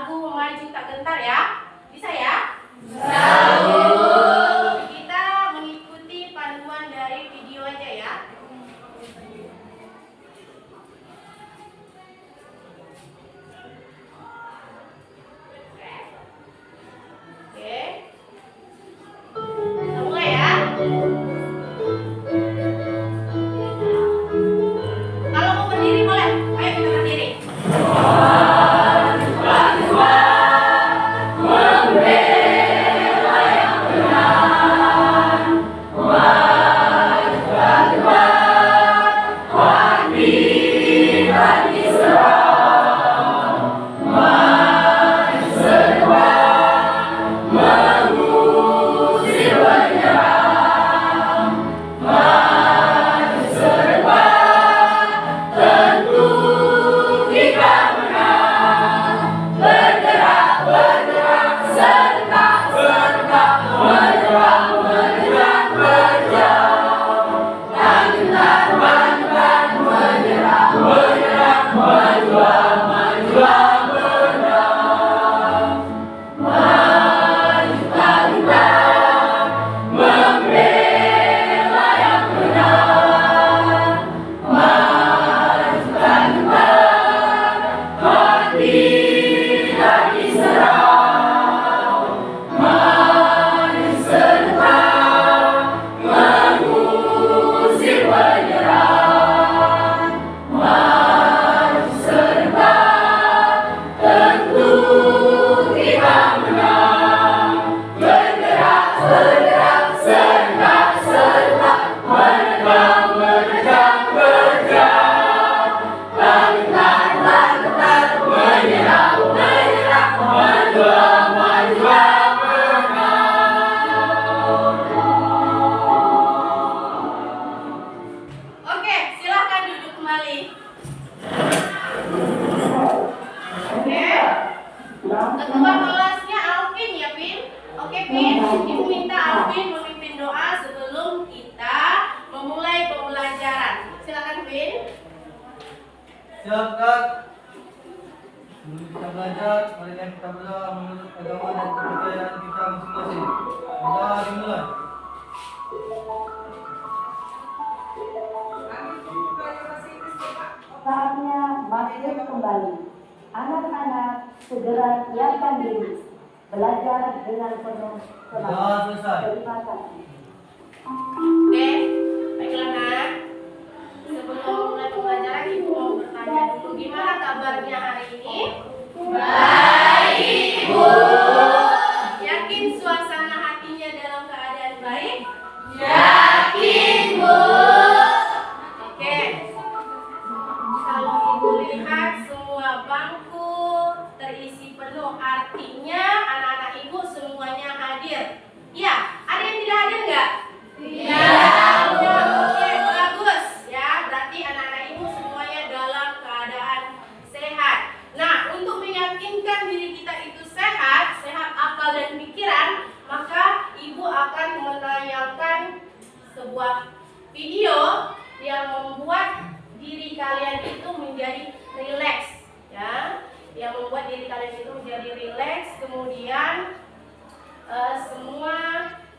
lagu Maju Tak Gentar ya. Bisa ya? Bisa. Kita mengikuti panduan dari video aja ya. Oke. Kita mulai ya. Kalau mau berdiri boleh. Ayo kita berdiri. Oke, silahkan duduk kembali. Oke. Ketua kelasnya Alvin ya, Vin. Oke, Vin. Ibu minta Alvin memimpin doa sebelum kita memulai pembelajaran. Silakan, Vin. Siap, Kak. Sebelum kita belajar, marilah kita berdoa menurut agama dan kepercayaan kita masing-masing. Doa dimulai. Saatnya masuk kembali. Anak-anak segera siapkan diri. Belajar dengan penuh Doa semangat. selesai. Terima kasih. Oke, baiklah nak. Sebelum mulai pembelajaran, Ibu mau bertanya dulu, gimana kabarnya hari ini? Baik, Ibu. Yakin suasana hatinya dalam keadaan baik? Yakin, Bu. Oke. Kalau Ibu lihat semua bangku terisi penuh, artinya anak-anak Ibu semuanya hadir. Ya, ada yang tidak hadir nggak? Oke, bagus ya. Berarti anak-anak Ibu semuanya dalam keadaan sehat. Nah, untuk meyakinkan diri kita itu sehat, sehat akal dan pikiran, maka Ibu akan menayangkan sebuah video yang membuat diri kalian itu menjadi rileks, ya. Yang membuat diri kalian itu menjadi rileks, kemudian semua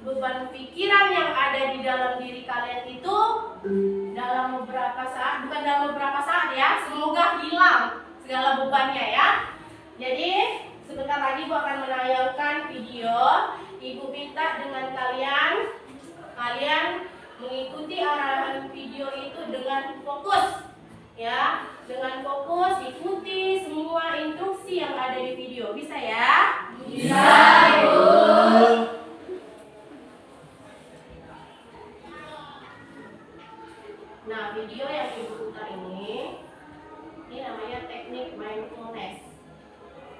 beban pikiran yang ada di dalam diri kalian itu dalam beberapa saat, bukan dalam beberapa saat ya, semoga hilang segala bebannya ya. Jadi sebentar lagi Ibu akan menayangkan video. Ibu minta dengan kalian mengikuti arahan video itu dengan fokus ya, dengan fokus ikuti semua instruksi yang ada di video. Bisa ya? Bisa, Ibu. Nah, video yang Ibu putar ini namanya teknik mindfulness.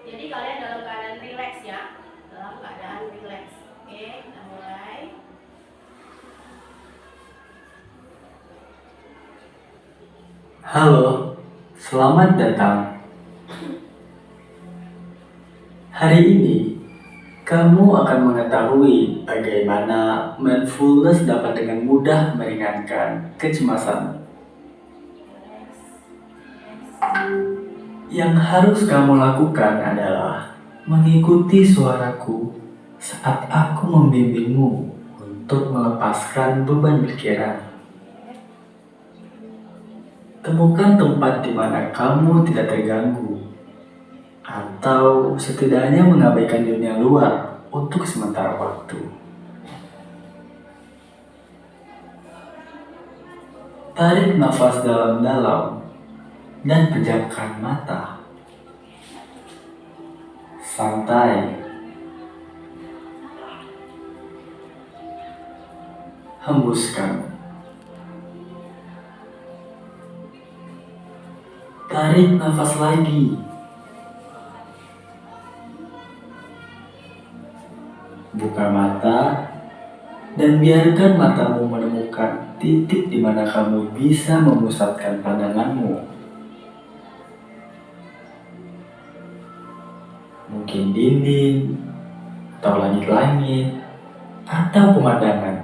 Jadi kalian dalam keadaan rileks ya, dalam keadaan rileks. Oke, kita mulai. Halo, selamat datang. Hari ini, kamu akan mengetahui bagaimana mindfulness dapat dengan mudah meringankan kecemasan. Yang harus kamu lakukan adalah mengikuti suaraku saat aku membimbingmu untuk melepaskan beban pikiran. Temukan tempat di mana kamu tidak terganggu, atau setidaknya mengabaikan dunia luar untuk sementara waktu. Tarik nafas dalam-dalam dan pejamkan mata. Santai. Hembuskan. Tarik nafas lagi. Buka mata dan biarkan matamu menemukan titik di mana kamu bisa memusatkan pandanganmu. Mungkin dinding, atau langit-langit, atau pemandangan.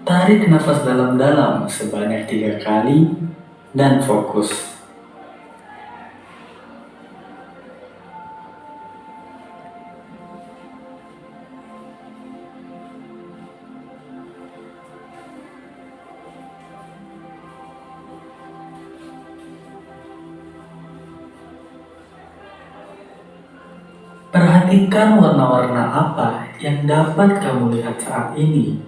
Tarik nafas dalam-dalam sebanyak 3 kali dan fokus. Perhatikan warna-warna apa yang dapat kamu lihat saat ini.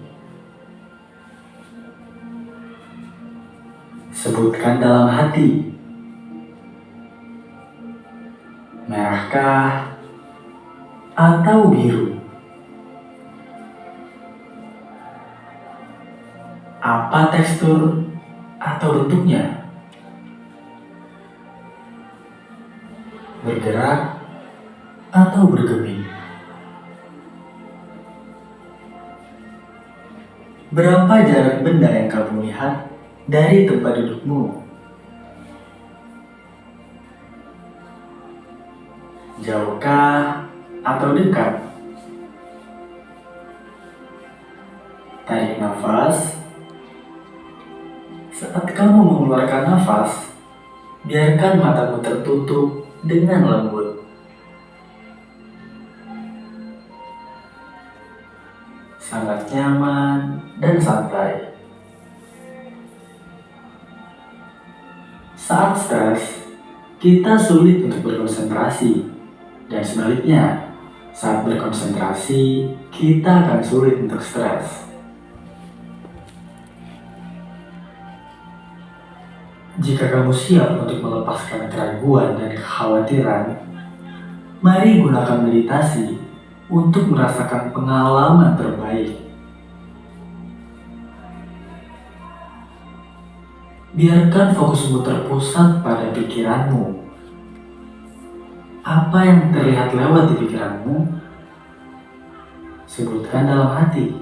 Sebutkan dalam hati. Merahkah atau biru? Apa tekstur atau bentuknya? Bergerak atau bergeming? Berapa jarak benda yang kamu lihat dari tempat dudukmu? Jauhkah atau dekat? Tarik nafas. Saat kamu mengeluarkan nafas, biarkan matamu tertutup dengan lembut. Sangat nyaman dan santai. Saat stres, kita sulit untuk berkonsentrasi, dan sebaliknya, saat berkonsentrasi, kita akan sulit untuk stres. Jika kamu siap untuk melepaskan keraguan dan kekhawatiran, mari gunakan meditasi untuk merasakan pengalaman terbaik. Biarkan fokusmu terpusat pada pikiranmu. Apa yang terlihat lewat di pikiranmu, sebutkan dalam hati.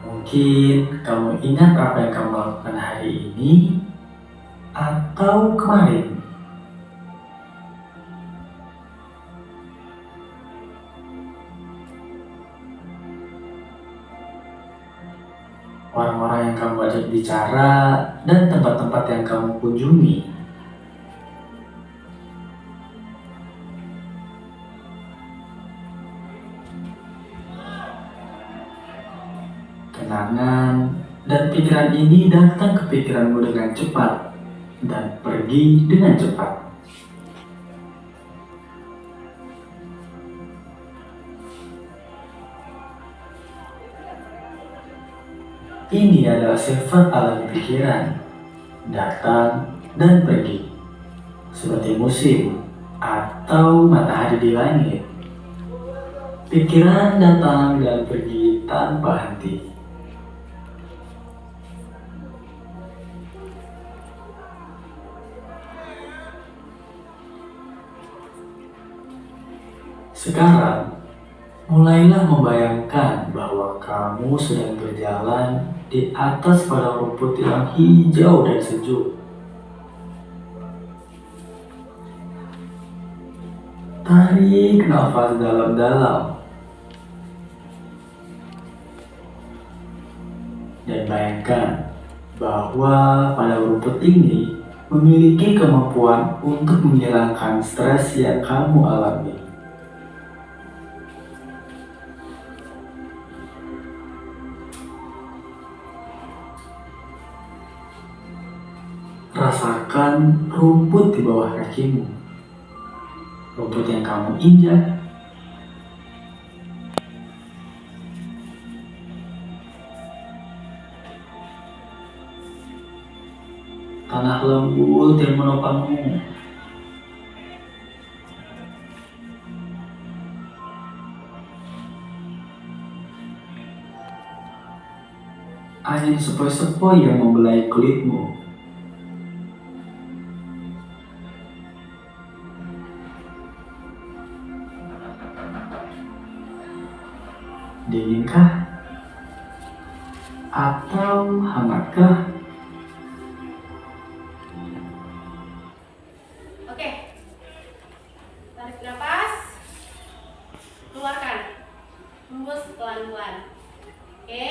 Mungkin kamu ingat apa yang kamu lakukan hari ini atau kemarin. Orang-orang yang kamu ajak bicara dan tempat-tempat yang kamu kunjungi. Kenangan dan pikiran ini datang ke pikiranmu dengan cepat dan pergi dengan cepat. Ini adalah sifat alami pikiran, datang dan pergi, seperti musim atau matahari di langit. Pikiran datang dan pergi tanpa henti. Sekarang, mulailah membayangkan bahwa kamu sedang berjalan di atas padang rumput yang hijau dan sejuk. Tarik nafas dalam-dalam. Dan bayangkan bahwa pada rumput ini memiliki kemampuan untuk menghilangkan stres yang kamu alami. Rasakan rumput di bawah kakimu, rumput yang kamu injak. Tanah lembut yang menopangmu. Angin sepoi-sepoi yang membelai kulitmu. Dinginkah? Atau hangatkah? Oke. Tarik nafas. Keluarkan. Hembus pelan-pelan. Oke.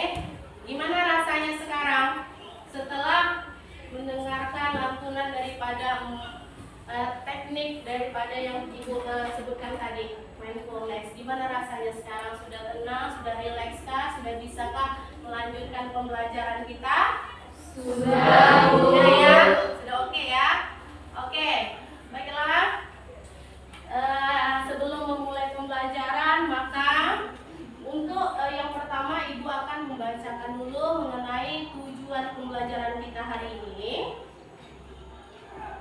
Gimana rasanya sekarang setelah mendengarkan lantunan daripada teknik daripada yang Ibu sebutkan tadi, mindfulness? Gimana rasanya sekarang? Sudah tenang, sudah rileks kah? Sudah bisakah melanjutkan pembelajaran kita? Sudah, Bu. Sudah ya? Sudah oke ya? Oke, baiklah. Sebelum memulai pembelajaran, maka untuk yang pertama Ibu akan membacakan dulu mengenai tujuan pembelajaran kita hari ini.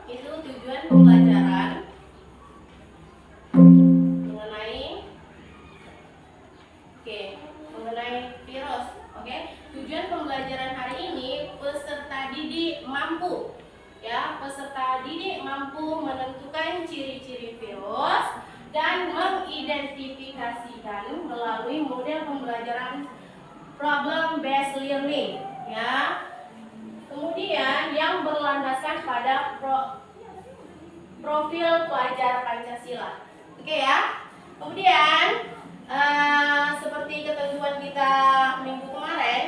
Itu tujuan pembelajaran mengenai virus. Oke. Tujuan pembelajaran hari ini, peserta didik mampu menentukan ciri-ciri virus dan mengidentifikasikan melalui model pembelajaran problem based learning, ya. Kemudian yang berlandaskan pada profil pelajar Pancasila. Oke ya. Kemudian seperti ketentuan kita minggu kemarin,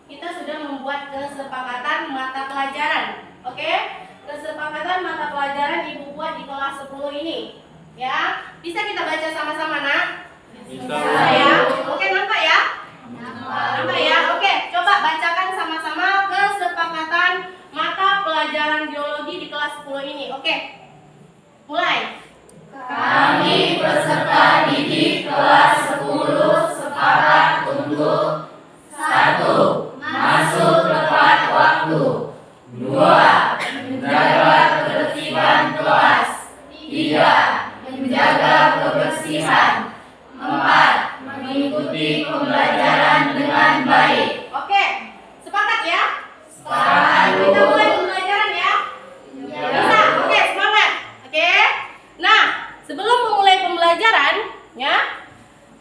kita sudah membuat kesepakatan mata pelajaran. Oke? Kesepakatan mata pelajaran Ibu buat di kelas 10 ini. Ya. Bisa kita baca sama-sama, Nak? Bisa ya. Oke, nampak ya? Nampak ya? Oke, coba bacakan sama-sama kesepakatan mata pelajaran biologi di kelas 10 ini. Oke. Mulai. Kami peserta didik kelas 10 sepakat untuk 1. Masuk tepat waktu. 2. Menjaga ketertiban kelas. 3. Menjaga kebersihan. 4. Mengikuti pembelajaran dengan baik. Oke, sepakat ya? Sepakat, Bu. Kita mulai pembelajaran ya? Bisa? Oke, semangat. Oke. Nah, sebelum memulai pembelajaran, ya,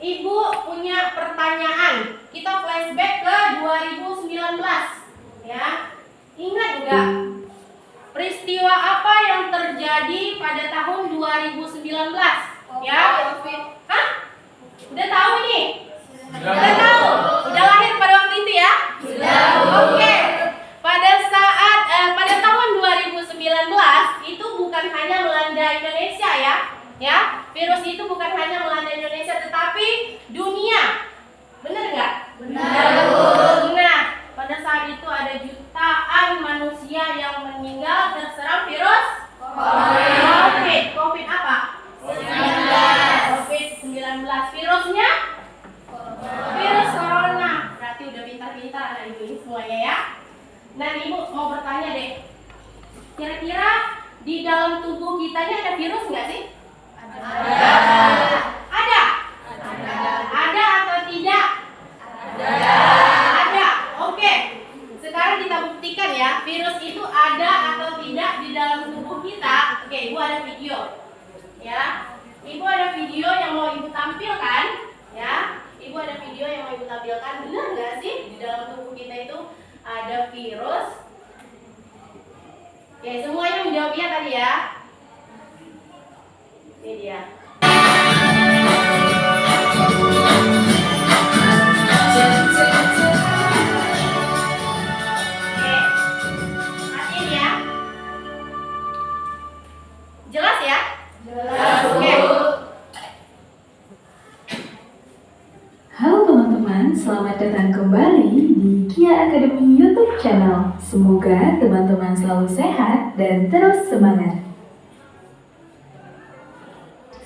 Ibu punya pertanyaan. Kita flashback ke 2019, ya. Ingat enggak peristiwa apa yang terjadi pada tahun 2019? Ya. Hah? Udah tahu nih? Udah tahu? Udah lahir pada waktu itu ya? Sudah, Bu. Oke. Pada tahun 2019 itu bukan hanya melanda Indonesia ya. Ya, virus itu bukan hanya melanda Indonesia tetapi dunia. Benar nggak? Benar, Bu. Nah, pada saat itu ada jutaan manusia yang meninggal terserang virus COVID apa? COVID-19. Virusnya? Virus corona. Berarti udah pintar-pintar anak ibu ini semuanya ya. Nah, Ibu mau bertanya deh. Kira-kira di dalam tubuh kita ini ada virus nggak sih? Ada? Ada atau tidak? Ada. Oke. Sekarang kita buktikan ya, virus itu ada atau tidak di dalam tubuh kita. Oke, Ibu ada video. Ya. Ibu ada video yang mau Ibu tampilkan, ya. Ibu ada video yang mau Ibu tampilkan. Benar nggak sih di dalam tubuh kita itu ada virus? Ya, semuanya menjawabnya tadi ya. Ini dia. datang kembali di Kia Academy YouTube channel. Semoga teman-teman selalu sehat dan terus semangat.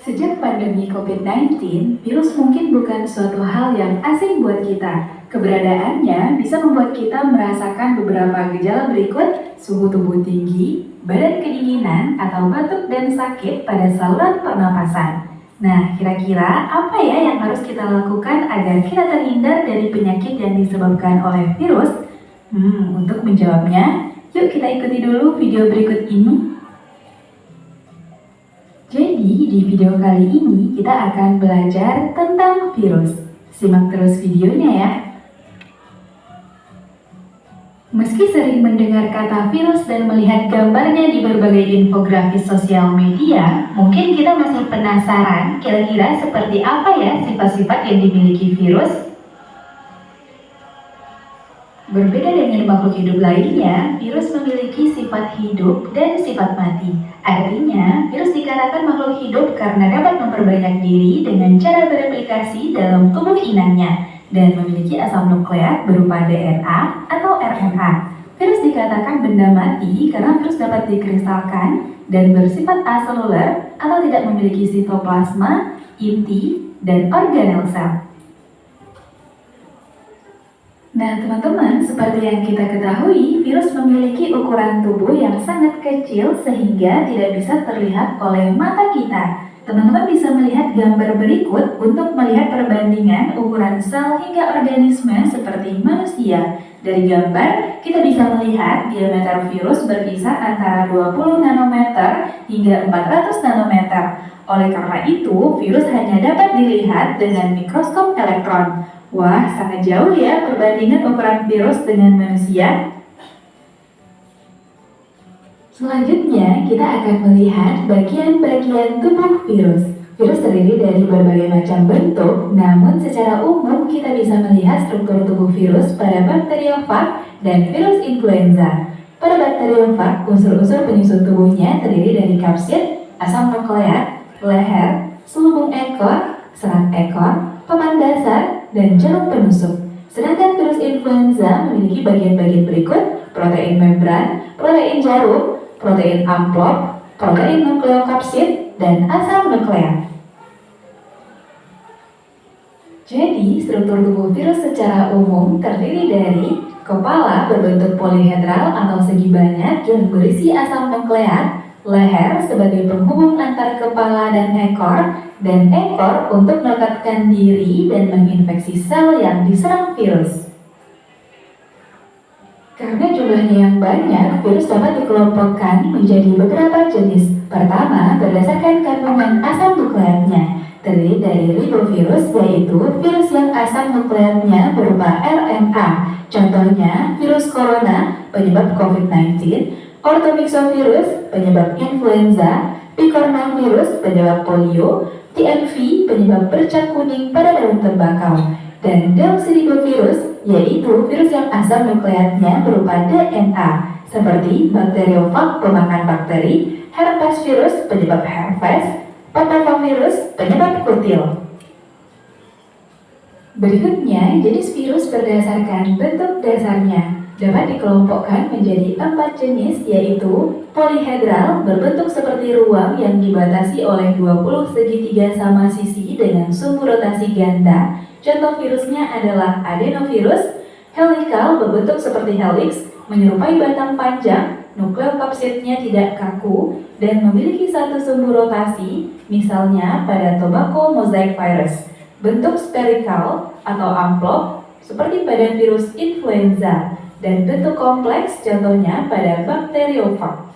Sejak pandemi COVID-19, virus mungkin bukan suatu hal yang asing buat kita. Keberadaannya bisa membuat kita merasakan beberapa gejala berikut: suhu tubuh tinggi, badan kedinginan, atau batuk dan sakit pada saluran pernapasan. Nah, kira-kira apa ya yang harus kita lakukan agar kita terhindar dari penyakit yang disebabkan oleh virus? Untuk menjawabnya, yuk kita ikuti dulu video berikut ini. Jadi, di video kali ini kita akan belajar tentang virus. Simak terus videonya ya. Meski sering mendengar kata virus dan melihat gambarnya di berbagai infografis sosial media, mungkin kita masih penasaran kira-kira seperti apa ya sifat-sifat yang dimiliki virus? Berbeda dengan makhluk hidup lainnya, virus memiliki sifat hidup dan sifat mati. Artinya, virus dikatakan makhluk hidup karena dapat memperbanyak diri dengan cara bereplikasi dalam tubuh inangnya dan memiliki asam nukleat berupa DNA atau RNA. Virus dikatakan benda mati karena virus dapat dikristalkan dan bersifat aseluler atau tidak memiliki sitoplasma, inti, dan organel sel. Nah teman-teman, seperti yang kita ketahui, virus memiliki ukuran tubuh yang sangat kecil sehingga tidak bisa terlihat oleh mata kita. Teman-teman bisa melihat gambar berikut untuk melihat perbandingan ukuran sel hingga organisme seperti manusia. Dari gambar, kita bisa melihat diameter virus berkisar antara 20 nanometer hingga 400 nanometer. Oleh karena itu, virus hanya dapat dilihat dengan mikroskop elektron. Wah, sangat jauh ya perbandingan ukuran virus dengan manusia. Selanjutnya, kita akan melihat bagian-bagian tubuh virus. Virus terdiri dari berbagai macam bentuk, namun secara umum kita bisa melihat struktur tubuh virus pada bakteriofag dan virus influenza. Pada bakteriofag, unsur-unsur penyusun tubuhnya terdiri dari kapsid, asam nukleat, leher, selubung ekor, serat ekor, papan dasar, dan jarum penusuk. Sedangkan virus influenza memiliki bagian-bagian berikut: protein membran, protein jarum, protein amplop, protein nukleokapsid, dan asam nukleat. Jadi, struktur tubuh virus secara umum terdiri dari kepala berbentuk polihedral atau segi banyak yang berisi asam nukleat, leher sebagai penghubung antar kepala dan ekor untuk melekatkan diri dan menginfeksi sel yang diserang virus. Karena jumlahnya yang banyak, virus dapat dikelompokkan menjadi beberapa jenis. Pertama, berdasarkan kandungan asam nukleatnya, terdiri dari ribovirus, yaitu virus yang asam nukleatnya berupa RNA. Contohnya, virus corona penyebab COVID-19, ortomyxovirus penyebab influenza, picornavirus penyebab polio, TMV penyebab bercak kuning pada daun tembakau, dan deoxyribovirus yaitu virus yang asam nukleatnya berupa DNA seperti bakteriofag pemakan bakteri, herpes virus penyebab herpes, papavirus penyebab kutil. Berikutnya, jenis virus berdasarkan bentuk dasarnya dapat dikelompokkan menjadi 4 jenis, yaitu polihedral berbentuk seperti ruang yang dibatasi oleh 20 segitiga sama sisi dengan sumbu rotasi ganda. Contoh virusnya adalah adenovirus. Helikal berbentuk seperti helix, menyerupai batang panjang, nukleokapsidnya tidak kaku, dan memiliki satu sumbu rotasi, misalnya pada tobacco mosaic virus. Bentuk spherical atau amplop, seperti pada virus influenza, dan bentuk kompleks, contohnya pada bakteriofag.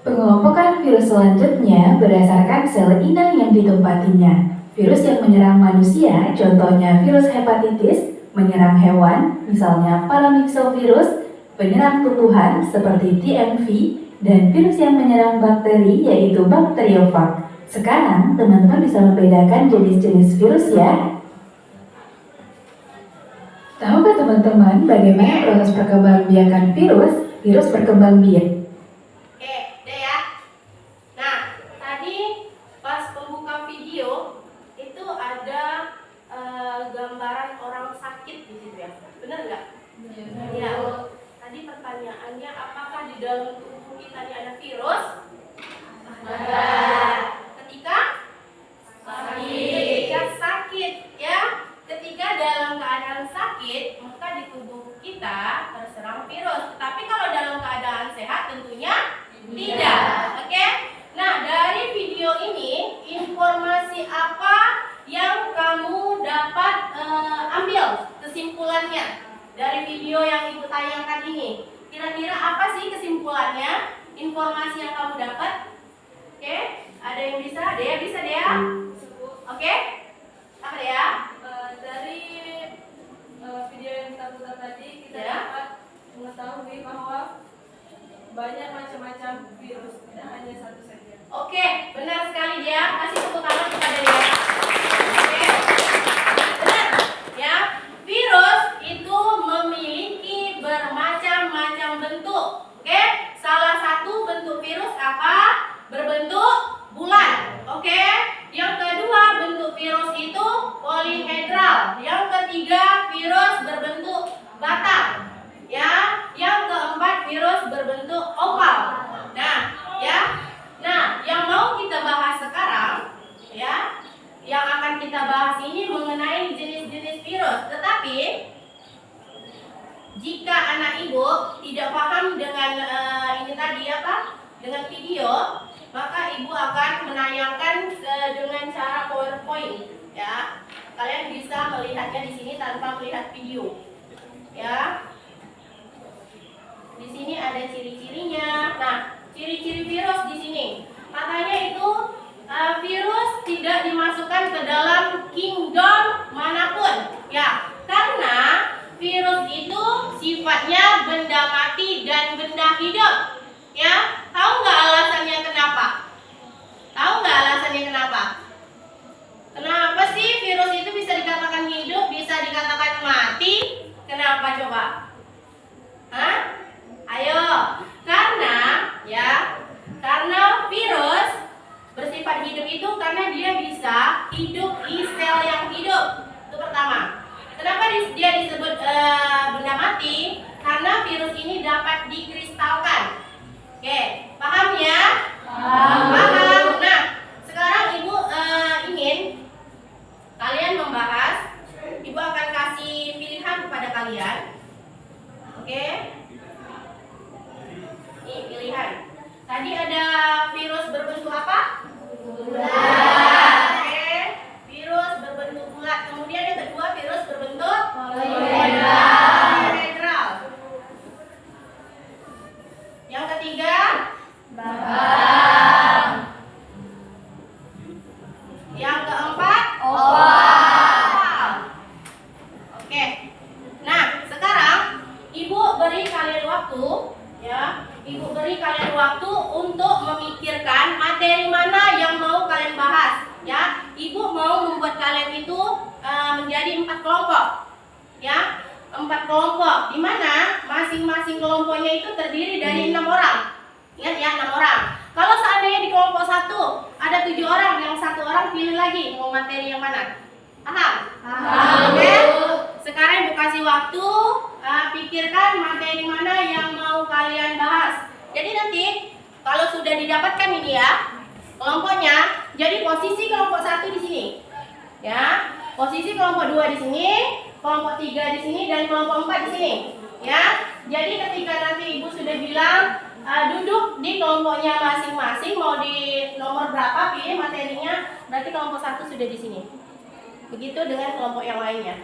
Pengelompokan virus selanjutnya berdasarkan sel inang yang ditempatinya. Virus yang menyerang manusia, contohnya virus hepatitis, menyerang hewan, misalnya paramyxovirus, penyerang tumbuhan seperti TMV, dan virus yang menyerang bakteri yaitu bakteriofag. Sekarang, teman-teman bisa membedakan jenis-jenis virus ya. Tahukah teman-teman bagaimana proses perkembangbiakan virus? Virus berkembang biak. Oke, udah ya. Nah, tadi pas pembuka video itu ada gambar gambaran orang sakit di situ ya. Benar nggak? Ya. Tadi pertanyaannya, apakah di dalam tubuh kita ini ada virus? Ada. Ketika sakit ya. Ketika dalam keadaan sakit, maka di tubuh kita terserang virus. Tapi kalau dalam keadaan sehat tentunya tidak. Oke? Nah, dari video ini informasi apa yang kamu dapat ambil kesimpulannya dari video yang Ibu tayangkan ini? Kira-kira apa sih kesimpulannya? Informasi yang kamu dapat? Oke? Ada yang bisa? Dea bisa, Dea? Oke? Apa Dea? Dari video yang kita putar tadi kita Ya. dapat mengetahui bahwa banyak macam-macam virus, tidak hanya satu saja. Oke, benar sekali Dea. Kasih tepuk tangan kepada Dea. Oke? Benar ya. Virus itu memiliki bermacam-macam bentuk. Oke? Salah satu bentuk virus apa? Berbentuk bulan. Oke? Yang kedua bentuk virus itu polihedral. Yang ketiga virus berbentuk batang. Ya, yang keempat virus berbentuk oval. Nah, ya. Nah, yang mau kita bahas sekarang ya, yang akan kita bahas ini mengenai jenis-jenis virus. Tetapi jika anak ibu tidak paham dengan ini tadi apa? Dengan video, maka ibu akan menayangkan dengan cara PowerPoint ya. Kalian bisa melihatnya di sini tanpa melihat video. Ya. Di sini ada ciri-cirinya. Nah, ciri-ciri virus di sini. Katanya itu virus tidak dimasukkan ke dalam kingdom manapun. Ya, karena virus itu sifatnya benda mati dan benda hidup. Ya, tahu nggak alasannya kenapa? Tahu nggak alasannya kenapa? Kenapa sih virus itu bisa dikatakan hidup, bisa dikatakan mati? Kenapa coba? Hah? Ayo, karena ya, karena virus bersifat hidup itu karena dia bisa hidup di sel yang hidup. Itu pertama. Kenapa dia disebut benda mati? Karena virus ini dapat dikristalkan. Oke, paham ya? Paham. Nah, sekarang Ibu ingin kalian membahas. Ibu akan kasih pilihan kepada kalian. Oke. Ini pilihan. Tadi ada virus berbentuk apa? Bulat. Oke. Virus berbentuk bulat. Kemudian yang kedua virus berbentuk polihedral. Yang ketiga batang. Yang keempat oval. Oke. Nah, sekarang Ibu beri kalian waktu ya. Ibu beri kalian waktu untuk memikirkan materi mana yang mau kalian bahas ya. Ibu mau membuat kalian itu menjadi 4 kelompok ya. 4 kelompok di mana masing-masing kelompoknya itu terdiri dari 6 orang. Ingat ya, 6 orang. Kalau seandainya di kelompok 1 ada 7 orang, yang 1 orang pilih lagi mau materi yang mana. Paham? Oke. Sekarang Ibu kasih waktu, pikirkan materi mana yang mau kalian bahas. Jadi nanti kalau sudah didapatkan ini ya kelompoknya, jadi posisi kelompok 1 di sini, ya. Posisi kelompok 2 di sini, kelompok 3 di sini, dan kelompok 4 di sini, ya. Jadi ketika nanti Ibu sudah bilang duduk di kelompoknya masing-masing, mau di nomor berapa pilih materinya, berarti kelompok 1 sudah di sini. Begitu dengan kelompok yang lainnya.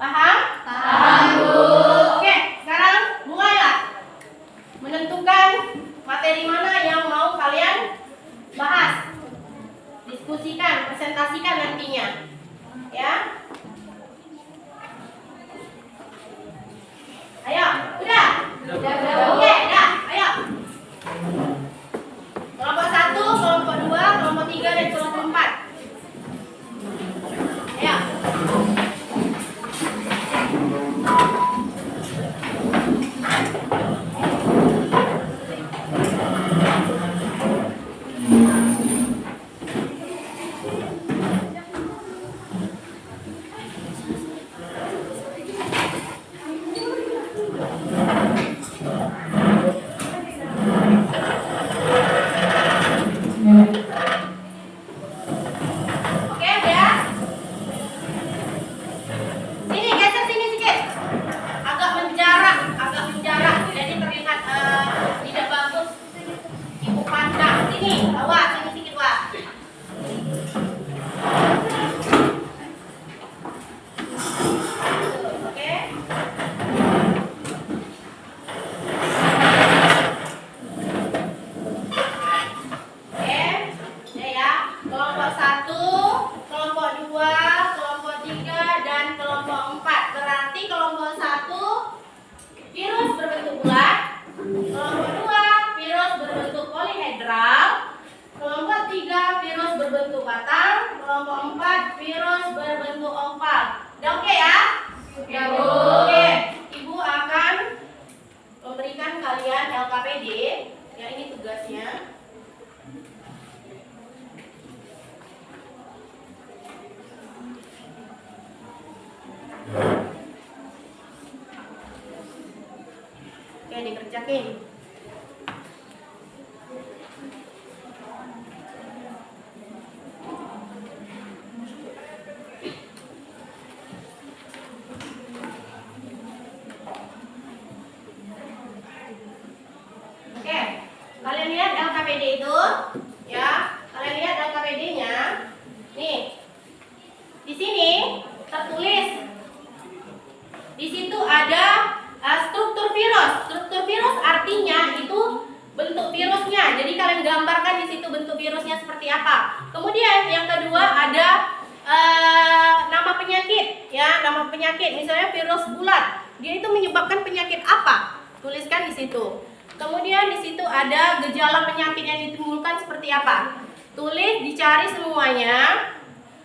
Paham? Paham, Bu. Oke, sekarang mulailah menentukan materi mana yang mau kalian bahas. Diskusikan, presentasikan nantinya. Ya. Ayo, udah? Udah. Oke, dah. Ayo. Kelompok 1, kelompok 2, kelompok 3, dan kelompok 4. Ayo. Oke. Oke, ini ya. Kelompok 1, kelompok 2, kelompok 3, dan kelompok 4. Berarti kelompok 1 virus berbentuk bulat, kelompok 2 virus berbentuk polihedral, kelompok 3 virus berbentuk batang, kelompok 4 virus berbentuk oval. Udah oke ya? Ya, Bu. Oke, Ibu akan memberikan kalian LKPD. Ya, ini tugasnya. Oke, dikerjakin. Oke, kalian lihat LKPD itu, ya. Kalian lihat LKPD-nya. Nih, di sini tertulis. Di situ ada struktur virus. Struktur virus artinya itu bentuk virusnya. Jadi kalian gambarkan di situ bentuk virusnya seperti apa. Kemudian yang kedua ada nama penyakit, ya, nama penyakit. Misalnya virus bulat. Dia itu menyebabkan penyakit apa? Tuliskan di situ. Kemudian di situ ada gejala penyakit yang ditimbulkan seperti apa. Tulis, dicari semuanya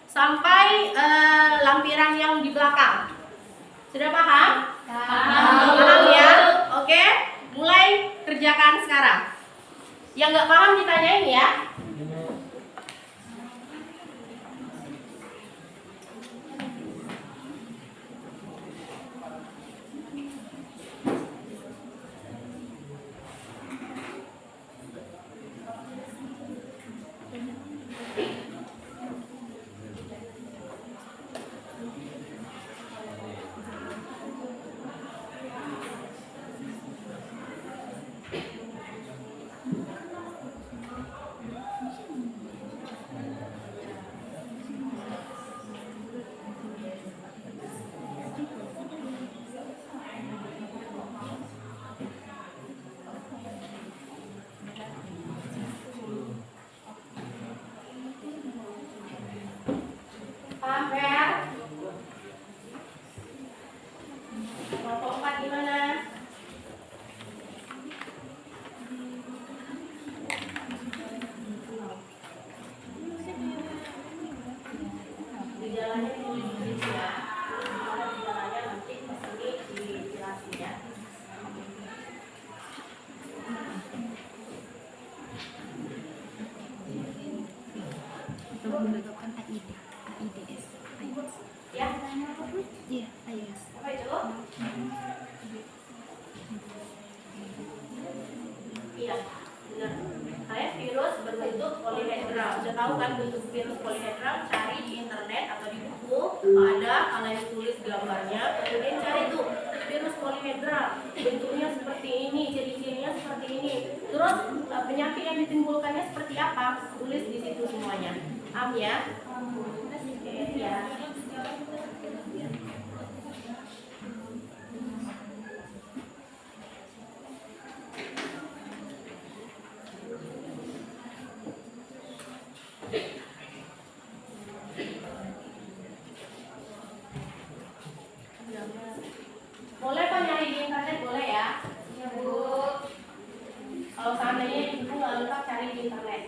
sampai lampiran yang di belakang. Sudah paham? Paham ya? Oke, mulai kerjakan sekarang. Yang nggak paham ditanyain ya. Paham ya? Kelompok 4 gimana? Gejalanya ditulis di sini ya. Kalau gejalanya nanti di sini dijelasin ya. Ya. Apa itu? Iya, benar. Kayak virus berbentuk polihedral. Sudah tahu kan bentuk virus polihedral? Cari di internet atau di buku ada, kalian tulis gambarnya, kemudian cari tuh virus polihedral. Bentuknya seperti ini, ciri-cirinya seperti ini. Terus penyakit yang ditimbulkannya seperti apa? Tulis di situ semuanya. Paham ya? Oke, ya. Boleh Pak nyari di internet, boleh ya? Ya Bu. Kalau seandainya Ibu nggak lengkap, cari di internet.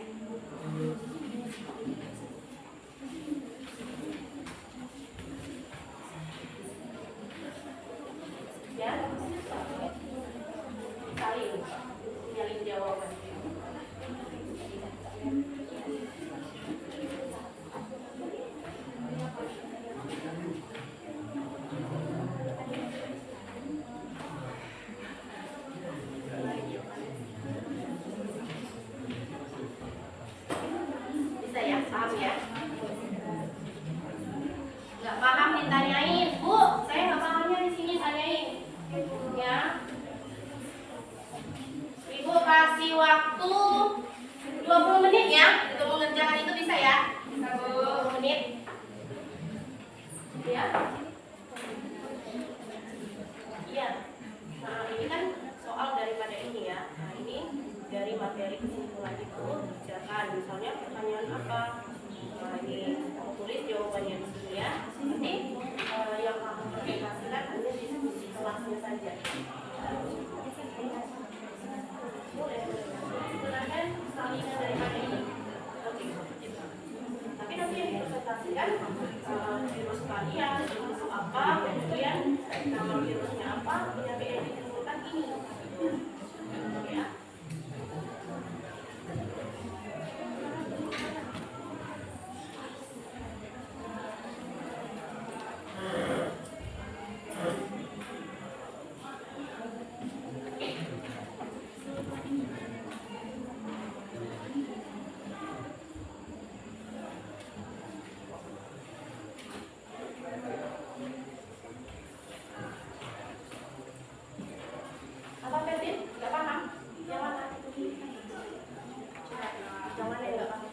Ya. Cari, nyari jawaban. Iya. Nah, ini kan soal daripada ini ya. Nah, ini dari materi kesimpulan itu silakan misalnya pertanyaan apa. Nah, ini tulis jawabannya di sini ya. Nanti yang akan presentasikan hanya diskusi kelasnya saja. Boleh. Silakan salinan daripada ini. Oke. Tapi nanti yang dipresentasikan virus kalian itu apa, kemudian nama virusnya apa, penyakit yang ditemukan ini. Ya. Apa Ferdin? Nggak paham? Yang mana? Yang mana yang nggak paham?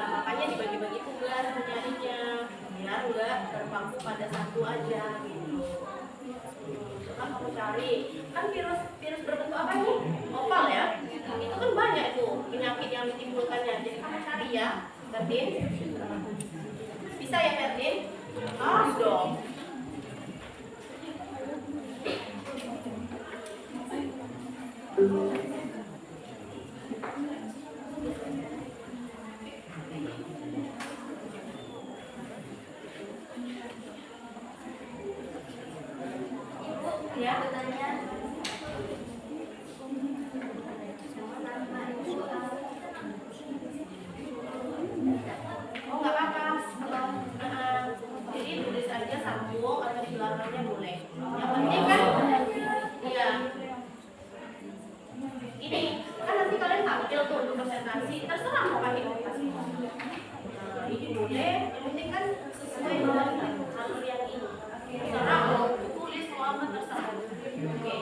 Makanya dibagi-bagi tugas mencarinya biar nggak terpaku pada satu aja gitu. Coba kamu cari, kan virus berbentuk apa nih? Oval ya. Itu kan banyak tuh penyakit yang ditimbulkannya. Jadi kamu cari ya, Ferdin. Bisa ya Ferdin? Harus dong. Ya, bertanya. Oh, nggak apa-apa. Jadi tulis aja sambung atau di belakangnya boleh. Yang penting kan, iya. Ini kan nanti kalian tampil tuh untuk presentasi. Terserah mau pakai aplikasi. Nah, ini boleh. Yang penting kan sesuai dengan alur yang ini. Terserah mau tulis mau apa terserah. Oke.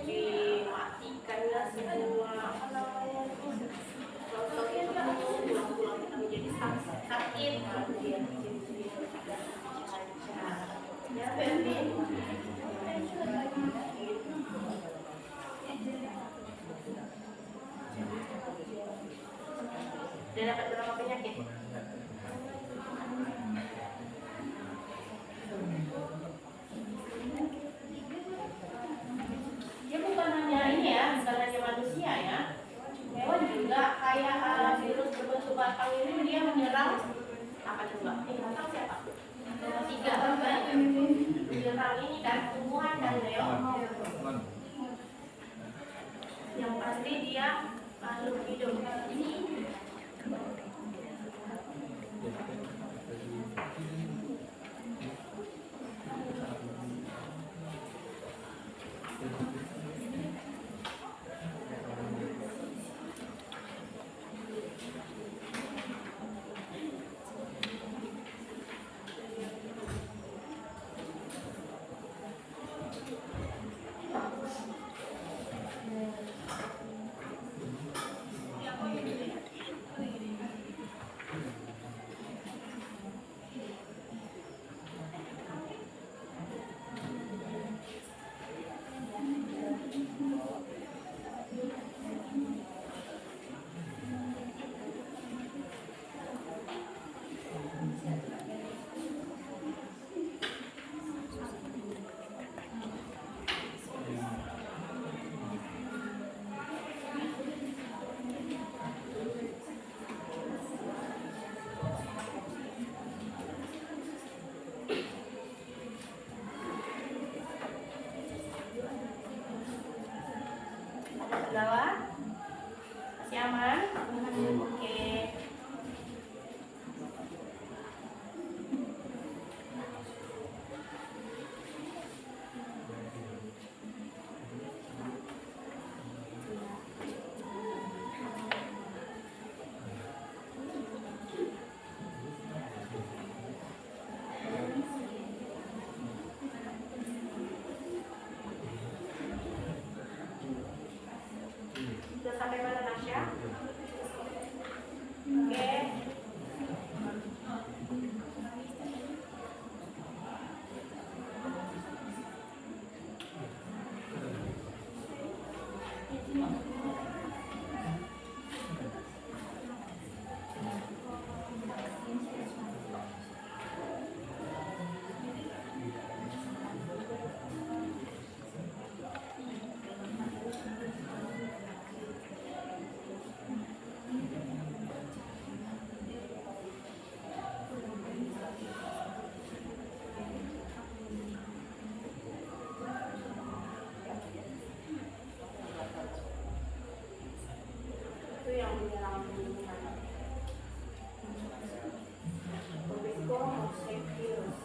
Dimatikanlah semua apa namanya sosok itu pulang-pulang kita menjadi sakit kemudian ya Ferdin dia dapat berapa penyakit? Dia bukan hanya ini ya, bukan hanya manusia ya. Hewan juga kayak virus berbentuk batang ini dia menyerang apa coba? Batang siapa? Nomor 3 kan? Menyerang ini kan tumbuhan dan Leo. Yang pasti dia makhluk hidup. Ini nyaman? Oke. Sudah sampai mana, Nasya? Oke. Itu yang menyerang lingkungan. Berisiko mosaic virus.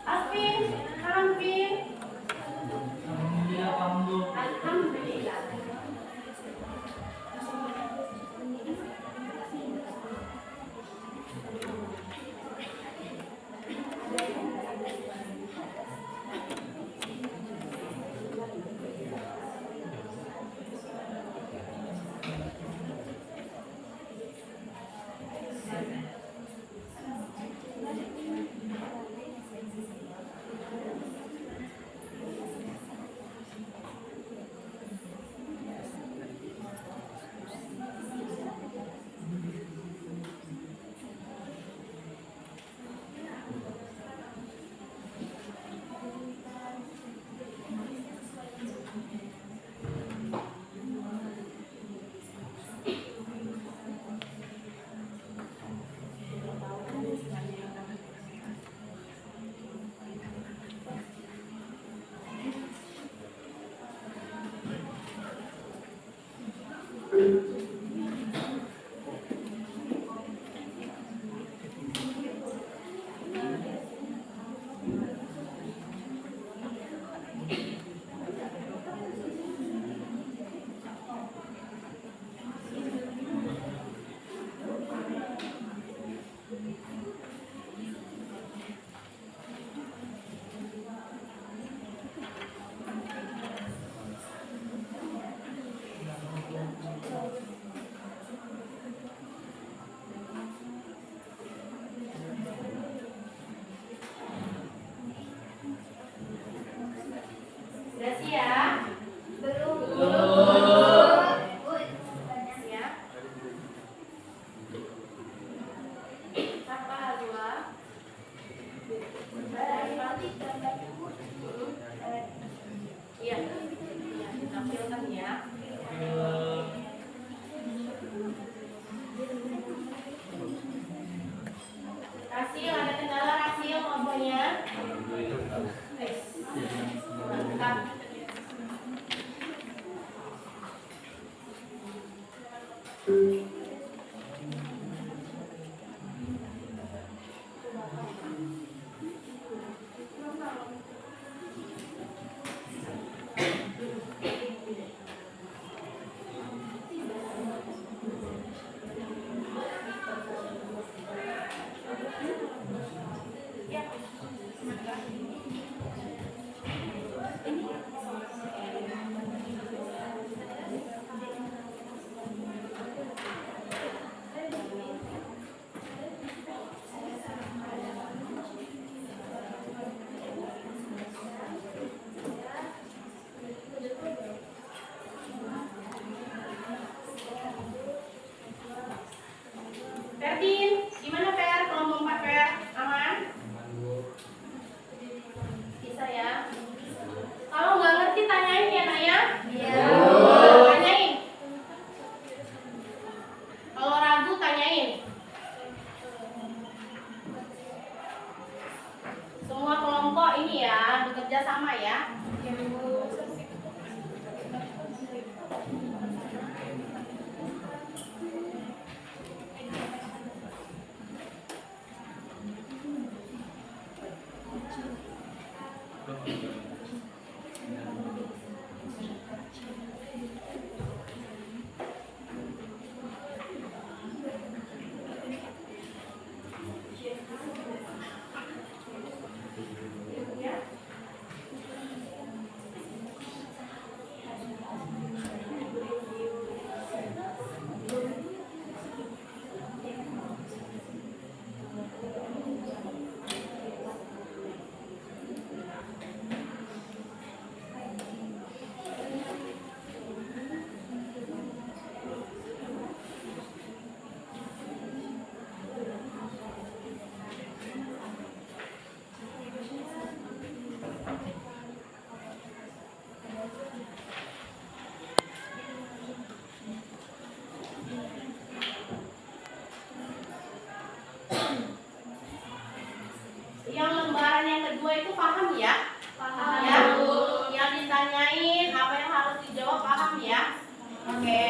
Alvin, Alvin. Alhamdulillah, Pak Mdu. Alhamdulillah. Sudah siap? Belum. Siap? Apa dua? Iya. Iya, ditampilkan ya. Rasil, ada kendala Rasil ngomongnya? Mantap. penjelasan yang kedua itu paham ya? Paham, Ya. Bu. Yang ditanyain apa yang harus dijawab paham ya? Oke.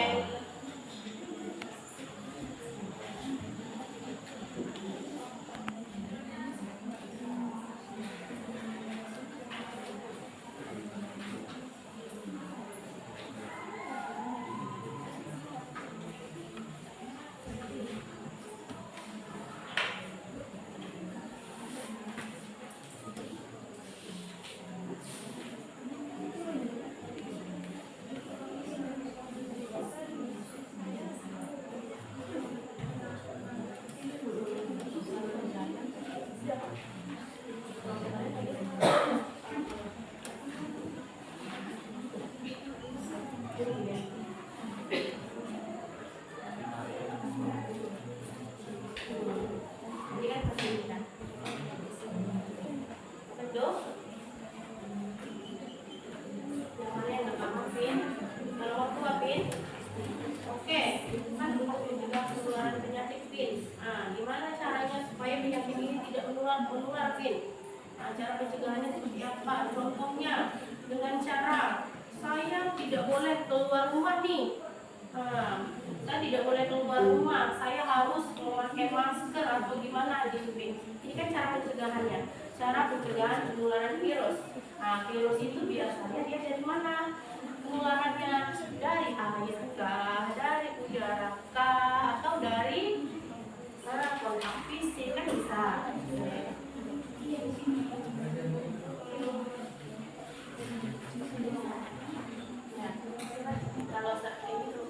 Ini kan kesini kan? Betul? Yang mana yang nggak paham, Pin? Kalau waktu apa, Pin? Oke, kan untuk mencegah penularan penyakit, Pin. Nah, gimana caranya supaya penyakit ini tidak menular, Pin? Nah, cara pencegahannya seperti apa? Contohnya dengan cara saya tidak boleh keluar rumah nih. Nah, saya tidak boleh keluar rumah. Saya harus memakai masker atau gimana gitu, Pin. Ini kan cara pencegahannya. Cara pencegahan penularan virus. Nah, virus itu biasanya dia dari mana? Penularannya dari air kah, dari udara kah, atau dari kontak fisik kan bisa. Ya, kalau ini tuh.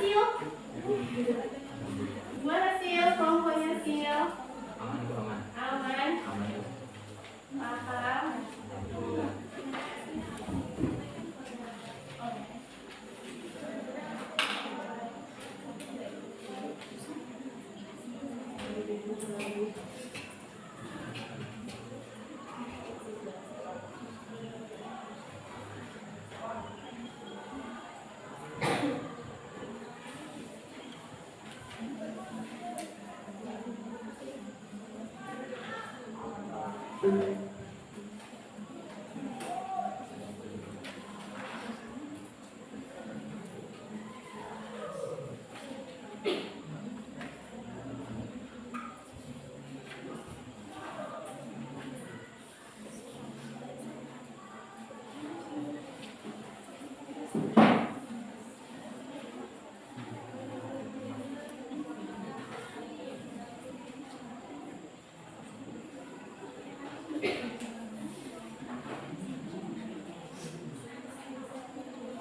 Sil, gimana Sil? Kelompoknya Sil? Aman? Paham?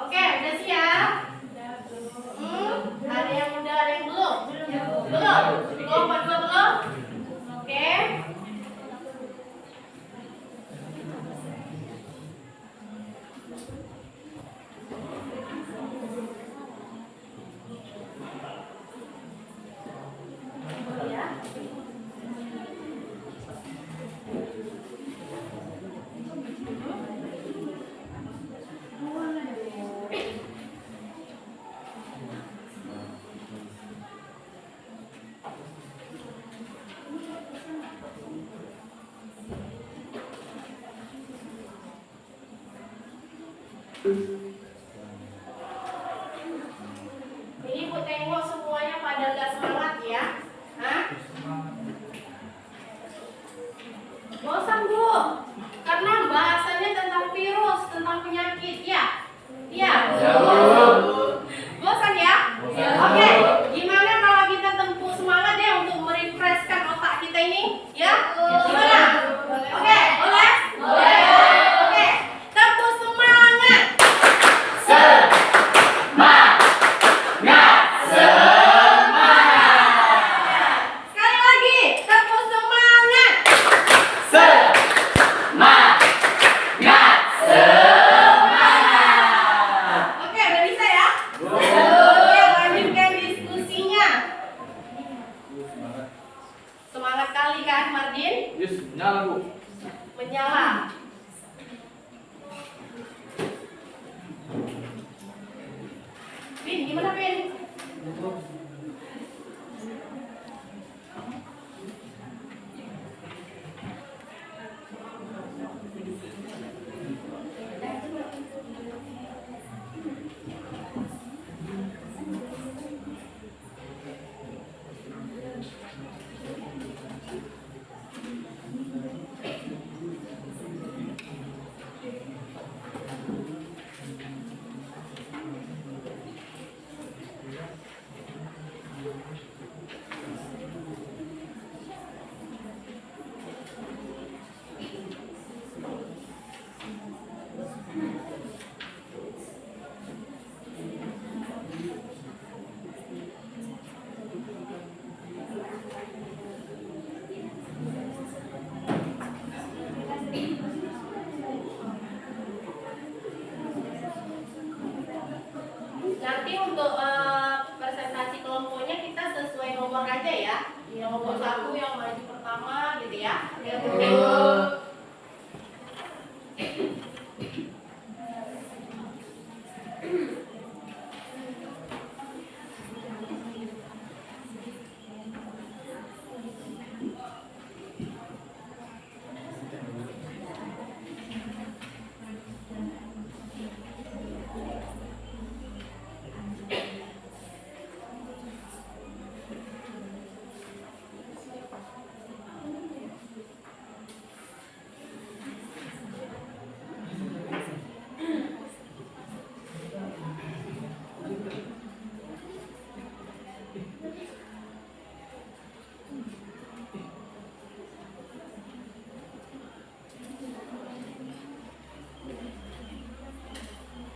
Oke, udah siap? Ada yang udah, ada yang belum? Belum? Kelompok dua belum? Oke. Ya. Ini Bu tengok semuanya pada nggak semangat ya? Hah? Bosan Bu? Karena bahasanya tentang virus, tentang penyakit ya? Iya. Bosan ya? Oke. Gimana kalau kita tempuh semangat ya untuk merefreshkan otak kita ini? Ya? Gimana? Oke, boleh? Oke. Tempuh semangat. Sekali lagi, tempuh semangat. Oke, udah bisa ya? Oke, lanjutkan diskusinya. Semangat kali kan, Mardin? Yes, nyala Bu. Menyala. Bin, gimana Bin? Nanti untuk presentasi kelompoknya kita sesuai nomor aja ya. Yang nomor 1 yang maju pertama gitu ya.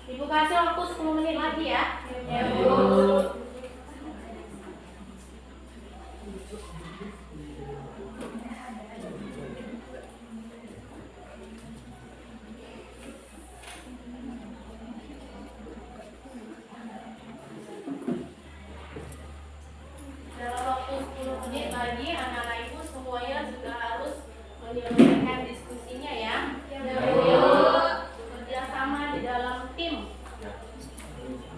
Ibu kasih waktu 10 menit lagi ya. Ya, Bu. Dalam waktu 10 menit lagi anak-anak ibu semuanya sudah harus menyelesaikan diskusinya ya. Kerjasama di dalam tim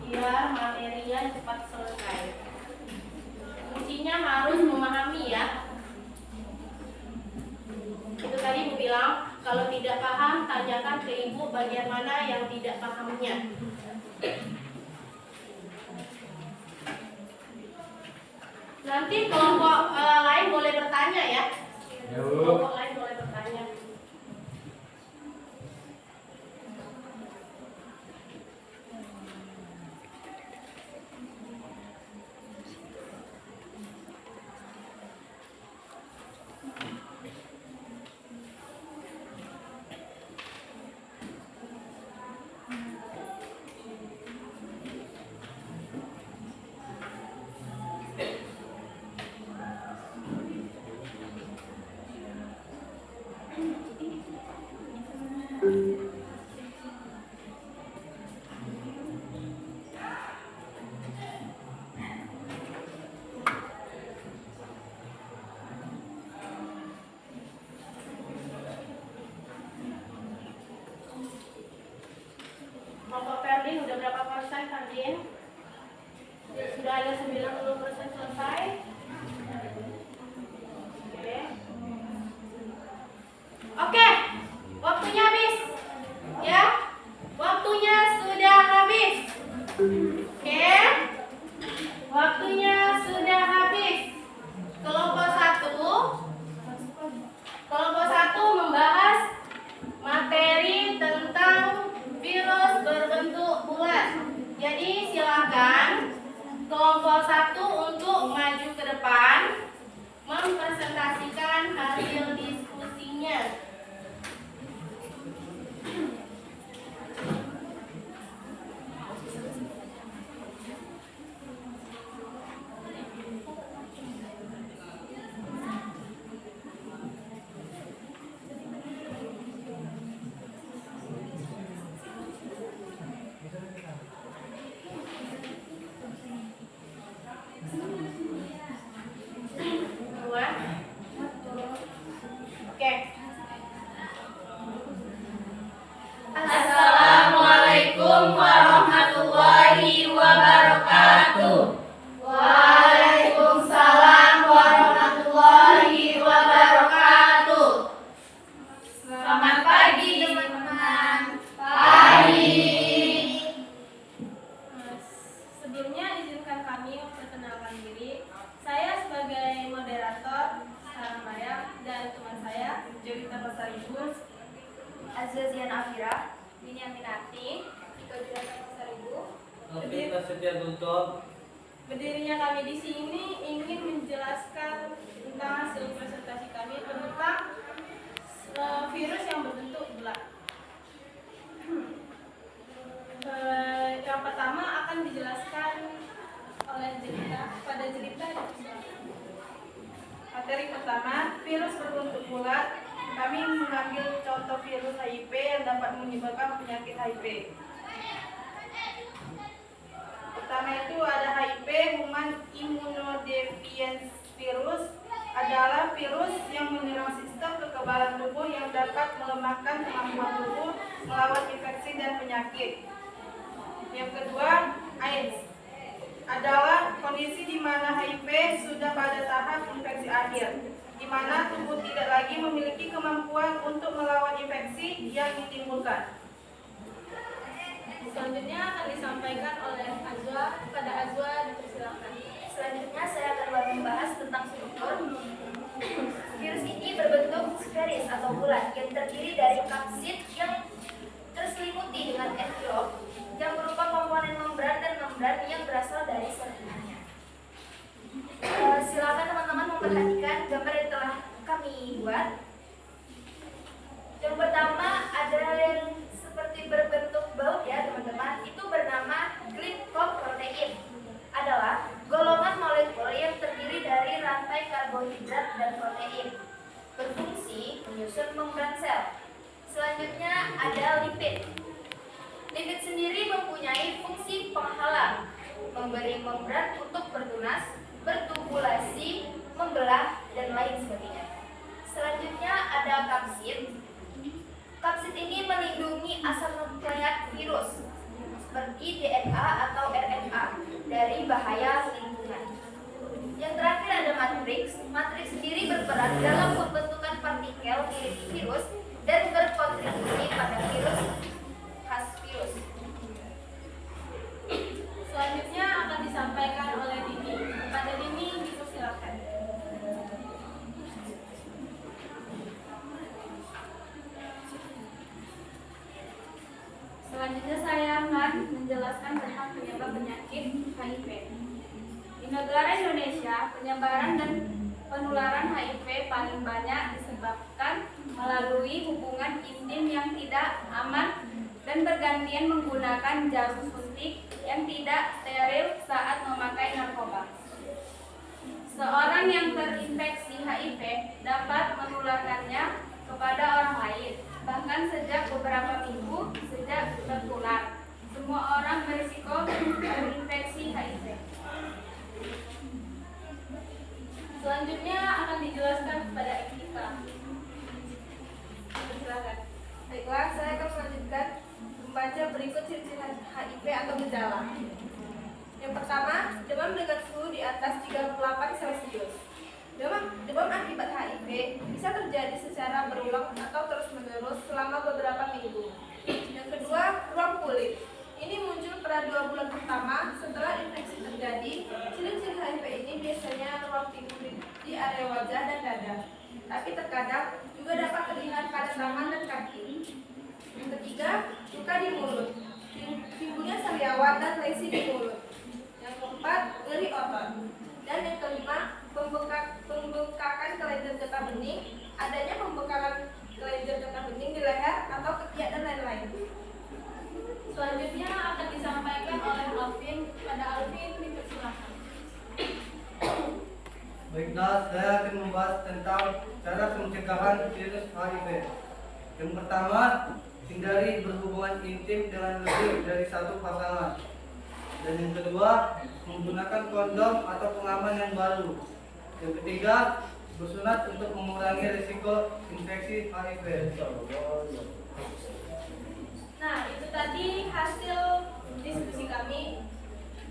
biar materinya cepat selesai. Kuncinya harus memahami ya. Itu tadi ibu bilang kalau tidak paham tanyakan ke ibu bagian mana yang tidak pahamnya. Nanti kelompok lain boleh bertanya ya. Kelompok lain boleh bertanya. Kelompok Ferdin udah berapa persen Ferdin? Sudah ada 90% selesai. Oke, waktunya habis. Ya, waktunya Azazian Afira, Dini Aminati, Ika Juratan Pasaribu. Alvin Prasetya Guntur. Berdirinya kami di sini ingin menjelaskan tentang hasil presentasi kami tentang virus yang berbentuk bulat. Yang pertama akan dijelaskan oleh Jelita pada Jelita. Materi pertama, virus berbentuk bulat. Kami mengambil contoh virus HIV yang dapat menyebabkan penyakit HIV. Pertama itu ada HIV, Human Immunodeficiency Virus, adalah virus yang menyerang sistem kekebalan tubuh yang dapat melemahkan kemampuan tubuh melawan infeksi dan penyakit. Yang kedua, AIDS adalah kondisi di mana HIV sudah pada tahap infeksi akhir, di mana tubuh tidak lagi memiliki kemampuan untuk melawan infeksi yang ditimbulkan. Selanjutnya akan disampaikan oleh Azwa. Kepada Azwa dipersilakan. Selanjutnya saya akan membahas tentang struktur. Virus ini berbentuk sferis atau bulat yang terdiri dari kapsid yang terselimuti dengan envelop yang berupa komponen membran dan membran yang berasal dari sel inangnya. Silakan teman-teman memperhatikan gambar yang telah kami buat. Yang pertama ada yang seperti berbentuk baut ya teman-teman, itu bernama glicoprotein. Adalah golongan molekul yang terdiri dari rantai karbohidrat dan protein, berfungsi menyusun membran sel. Selanjutnya ada lipid. Lipid sendiri mempunyai fungsi penghalang, memberi membran untuk bertunas, bertubulasi, membelah, dan lain sebagainya. Selanjutnya ada kapsid. Kapsid ini melindungi asam nukleat virus seperti DNA atau RNA dari bahaya lingkungan. Yang terakhir ada matriks. Matriks sendiri berperan dalam pembentukan partikel mirip virus dan berkontribusi pada virus khas virus. Selanjutnya akan disampaikan oleh Dini. Pada Dini dipersilakan. Selanjutnya saya akan menjelaskan tentang penyebab penyakit HIV. Di negara Indonesia, penyebaran dan penularan HIV paling banyak disebabkan melalui hubungan intim yang tidak aman dan bergantian menggunakan jarum suntik yang tidak steril saat memakai narkoba. Seorang yang terinfeksi HIV dapat menularkannya kepada orang lain, bahkan sejak beberapa minggu sejak tertular. Semua orang berisiko terinfeksi HIV. Selanjutnya akan dijelaskan kepada Ika. Silakan. Baiklah, saya akan melanjutkan membaca berikut ciri-ciri HIV atau gejala. Yang pertama, demam dengan suhu di atas 38 Celcius. Demam akibat HIV bisa terjadi secara berulang atau terus-menerus selama beberapa minggu. Yang kedua, ruam kulit. Ini muncul pada 2 bulan pertama setelah infeksi terjadi. Ciri-ciri HIV ini biasanya ruam kulit di area wajah dan dada, tapi terkadang juga dapat terlihat pada tangan dan kaki. Yang ketiga, luka di mulut. Timbulnya sariawan dan lesi di mulut. Yang keempat, nyeri otot. Dan yang kelima, pembengkakan kelenjar getah bening, adanya pembengkakan kelenjar getah bening di leher atau ketiak dan lain-lain. Selanjutnya akan disampaikan oleh Alvin. Pada Alvin dipersilakan. Baiklah, saya akan membahas tentang cara pencegahan virus HIV. Yang pertama, hindari berhubungan intim dengan lebih dari satu pasangan. Dan yang kedua, menggunakan kondom atau pengaman yang baru. Yang ketiga, bersunat untuk mengurangi risiko infeksi HIV. Nah, itu tadi hasil diskusi kami.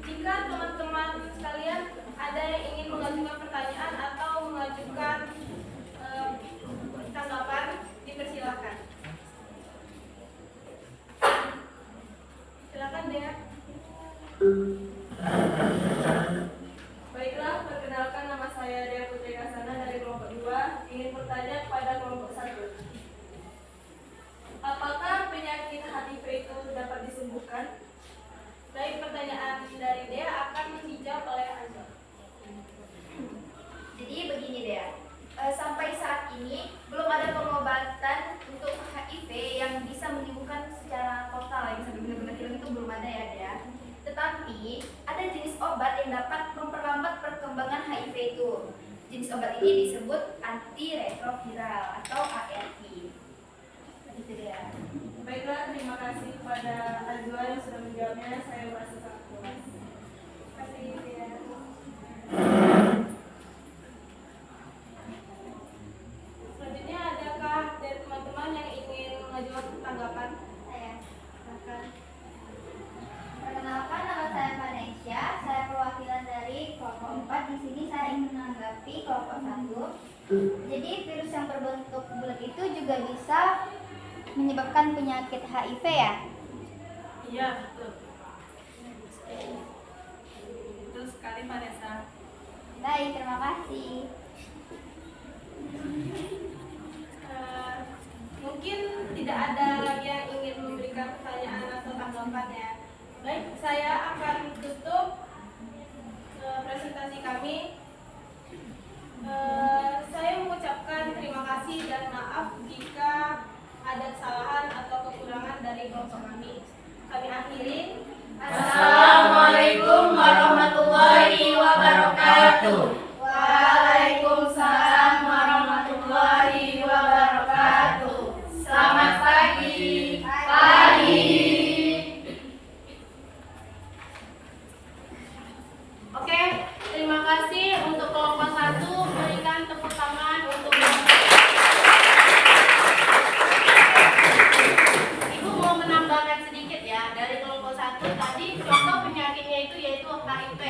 Jika teman-teman sekalian ada yang ingin mengajukan pertanyaan atau mengajukan tanggapan, dipersilakan. Silakan Dea. Baiklah, perkenalkan nama saya Dea Putri Kasana dari kelompok 2. Ingin bertanya kepada kelompok 1. Apakah itu. Jenis obat ini disebut antiretroviral atau ARV. Itu dia. Baiklah, terima kasih kepada Azwa yang sudah menjawabnya. Saya merasa sangat puas. Terima kasih ya. Selanjutnya adakah dari teman-teman yang ingin mengajukan tanggapan? Saya. Silakan. Perkenalkan, nama saya Vanessa. Saya perwakilan dari kelompok 4. Di sini saya ingin menanggapi kelompok 1. Jadi virus yang berbentuk bulat itu juga bisa menyebabkan penyakit HIV ya? Iya, betul. Betul sekali, Vanessa. Baik, terima kasih. Mungkin tidak ada lagi yang ingin memberikan pertanyaan atau tanggapan ya. Baik, saya akan tutup presentasi kami. Saya mengucapkan terima kasih dan maaf jika ada kesalahan atau kekurangan dari kelompok kami. Kami akhiri. Assalamualaikum warahmatullahi wabarakatuh. Waalaikumsalam warahmatullahi wabarakatuh. Selamat pagi. Oke, terima kasih untuk kelompok 1. Berikan tepuk tangan untuk Ibu mau menambahkan sedikit ya dari kelompok 1 tadi contoh penyakitnya itu yaitu HIV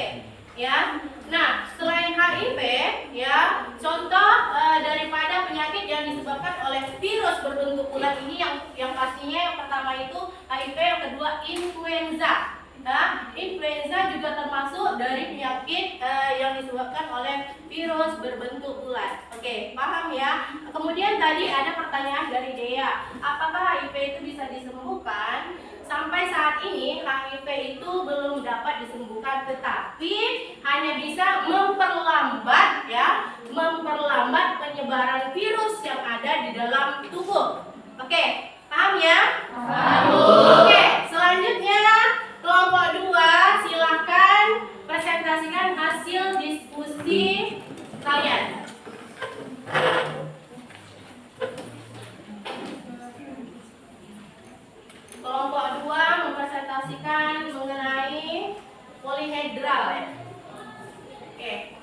ya. Nah, selain HIV ya, contoh daripada penyakit yang disebabkan oleh virus berbentuk bulat ini yang pastinya yang pertama itu HIV, yang kedua influenza. Nah, influenza juga termasuk dari penyakit yang disebabkan oleh virus berbentuk bulat. Oke, paham ya? Kemudian tadi ada pertanyaan dari Dea, apakah HIV itu bisa disembuhkan? Sampai saat ini HIV itu belum dapat disembuhkan, tetapi hanya bisa memperlambat ya, memperlambat penyebaran virus yang ada di dalam tubuh. Oke, paham ya? Paham. Oke, selanjutnya kelompok 2, silakan presentasikan hasil diskusi kalian. Kelompok 2 mempresentasikan mengenai polihedral ya. Oke.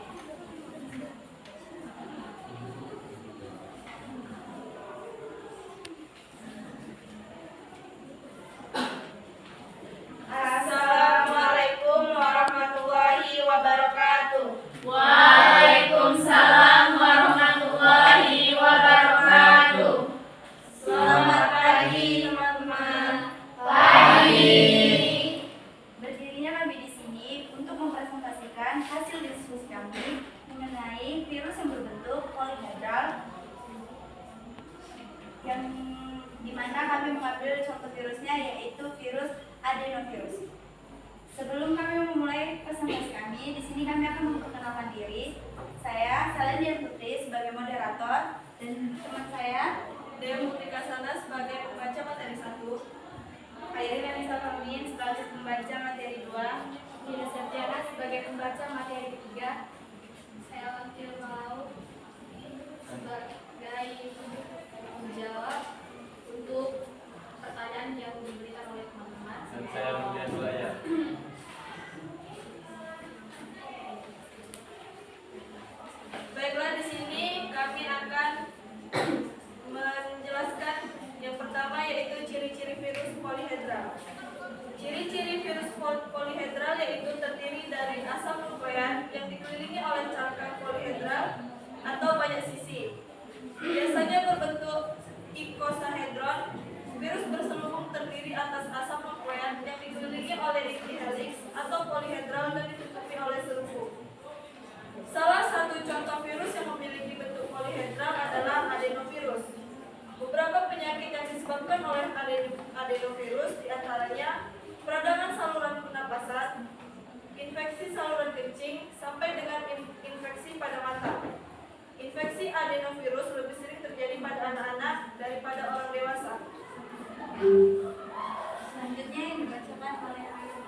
Assalamualaikum warahmatullahi wabarakatuh. Waalaikumsalam warahmatullahi wabarakatuh. Selamat pagi teman-teman. Berdirinya kami di sini untuk mempresentasikan hasil diskusi kami mengenai virus yang berbentuk polihedral, yang dimana kami mengambil contoh virusnya yaitu virus adenovirus. Sebelum kami memulai presentasi kami, di sini kami akan memperkenalkan diri. Saya Saladian Putri sebagai moderator dan teman saya Dea Mutrika Sana sebagai pembaca materi 1. Airin Anissa Famin sebagai pembaca materi 2. Nina Septiana sebagai pembaca materi 3. Saya Lantil Mau sebagai menjawab untuk pertanyaan yang diberikan oleh teman-teman. Dan saya Rudian Bulaya. Baiklah, di sini kami akan menjelaskan yang pertama yaitu ciri-ciri virus polihedral. Ciri-ciri virus polihedral yaitu terdiri dari asam nukleat yang dikelilingi oleh cangkang polihedral atau banyak sisi. Biasanya berbentuk ikosahedron. Virus berselubung terdiri atas asam nukleat yang dikelilingi oleh inti helix atau polihedral dan ditutupi oleh serumbu. Salah satu contoh virus yang memiliki bentuk polihedral adalah adenovirus. Beberapa penyakit yang disebabkan oleh adenovirus diantaranya peradangan saluran pernapasan, infeksi saluran kencing, sampai dengan infeksi pada mata. Infeksi adenovirus lebih sering terjadi pada anak-anak daripada orang dewasa. Selanjutnya yang dibacakan oleh Airin.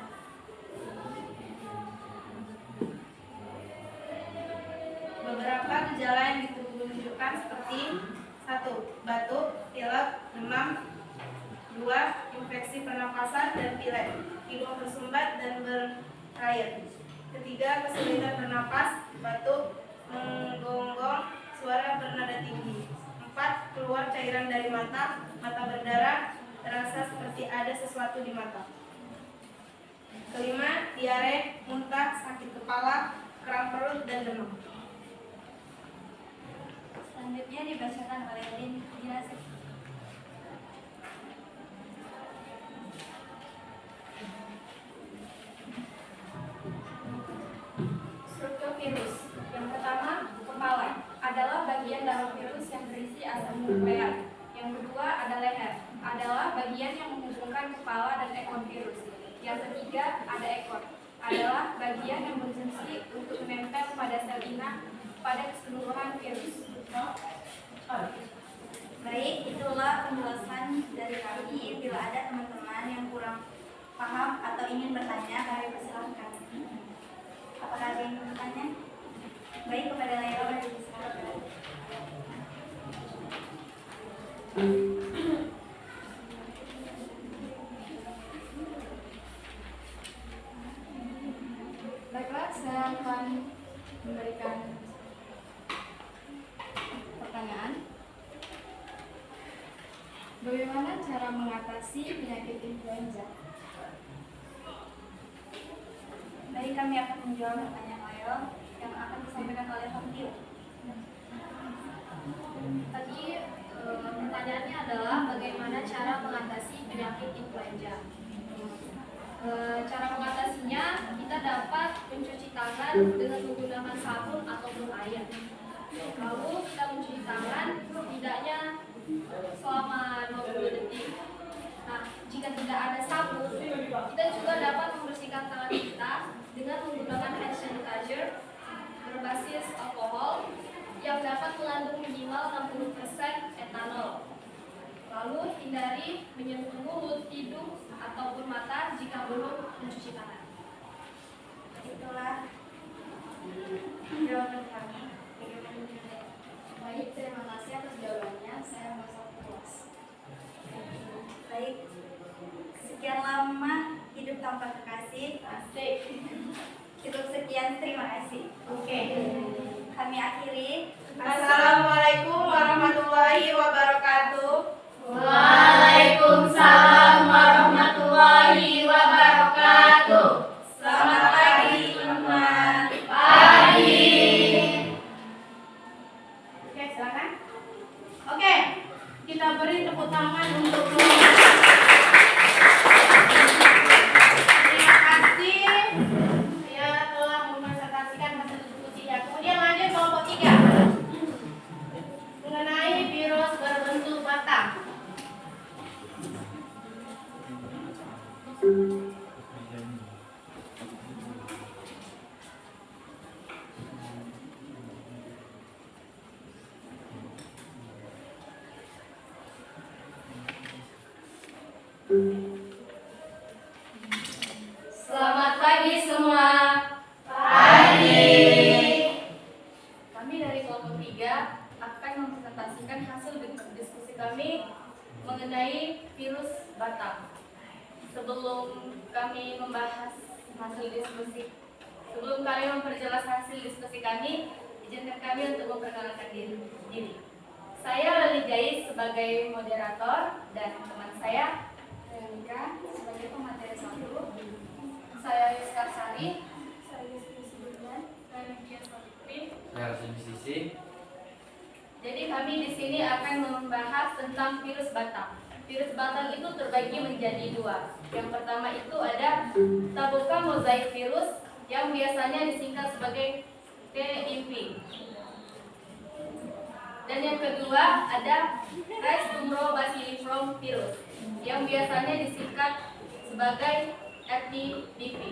infeksi pernapasan dan pilek, hidung tersumbat dan berair. Ketiga, kesulitan bernapas, batuk, menggonggong, suara bernada tinggi. 4. Keluar cairan dari mata, mata berdarah, terasa seperti ada sesuatu di mata. Kelima, diare, muntah, sakit kepala, kram perut, dan demam. Selanjutnya dibacakan oleh Lin Girasek. Struktur virus. Yang pertama, kepala adalah bagian dalam virus yang berisi asam nukleat. Yang kedua ada leher, adalah bagian yang menghubungkan kepala dan ekor virus. Yang ketiga ada ekor, adalah bagian yang berfungsi untuk menempel pada sel inang pada keseluruhan virus. Baik, itulah penjelasan dari kami. Bila ada teman-teman yang kurang paham atau ingin bertanya, kami persilahkan. Apakah ada yang ingin bertanya? Baik, kepada Laila dipersilakan. Baiklah, saya akan memberikan pertanyaan. Bagaimana cara mengatasi penyakit influenza? Baik, kami akan menjawab pertanyaan Laila yang akan disampaikan oleh Hamdio. Tadi pertanyaannya adalah bagaimana cara mengatasi penyakit influenza. Cara mengatasinya kita dapat mencuci tangan dengan menggunakan sabun ataupun air. Lalu kita mencuci tangan setidaknya selama 20 detik. Nah, jika tidak ada sabun, kita juga dapat membersihkan tangan kita dengan menggunakan hand sanitizer berbasis alkohol yang dapat mengandung minimal 60% etanol. Lalu hindari menyentuh mulut, hidung, ataupun mata jika belum mencuci tangan. Itulah jawaban kami. Baik, terima kasih atas jawabannya. Saya merasa puas. Baik, sekian lama hidup tanpa kekasih. Asik. Cukup sekian, terima kasih. Oke. Kami akhiri. Assalamualaikum warahmatullahi wabarakatuh. Waalaikumsalam warahmatullahi wabarakatuh. Selamat pagi, teman-teman. Pagi. Oke, silakan. Oke, kita beri tepuk tangan untuk terima kasih ya telah mempresentasikan hasil diskusinya. Kemudian lanjut kelompok 3 mengenai virus berbentuk batang. Selamat pagi semua. Pagi. Kami dari kelompok 3 akan mempresentasikan hasil diskusi kami mengenai virus batang. Sebelum kami membahas hasil diskusi, sebelum kami memperjelas hasil diskusi kami, izinkan kami untuk memperkenalkan diri. Saya Lali Jais sebagai moderator dan teman saya Renika sebagai pemateri 1. Saya Yuskar Sari, saya Yuskar Sudirman, saya Nadia Solipri. Saya Rasul Sisi. Jadi kami di sini akan membahas tentang virus batang. Virus batang itu terbagi menjadi 2. Yang pertama itu ada Tabuka mozaik virus yang biasanya disingkat sebagai TIV. Dan yang kedua ada Rex tumoro bacilliform virus yang biasanya disingkat sebagai RTBV.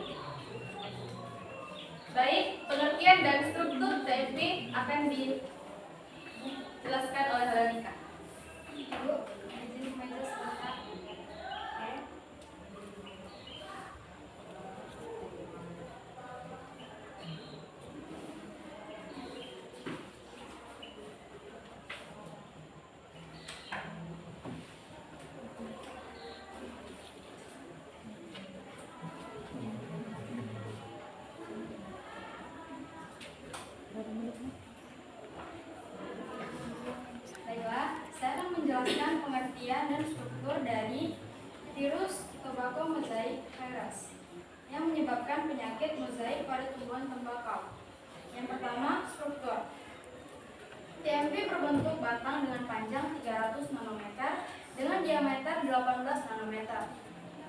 Baik, pengertian dan struktur TIV akan dijelaskan oleh Renika. Bu, izin meja sebentar. Oke. tembakau mozaik virus yang menyebabkan penyakit mozaik pada tumbuhan tembakau. Yang pertama, struktur. TMP berbentuk batang dengan panjang 300 nanometer dengan diameter 18 nanometer.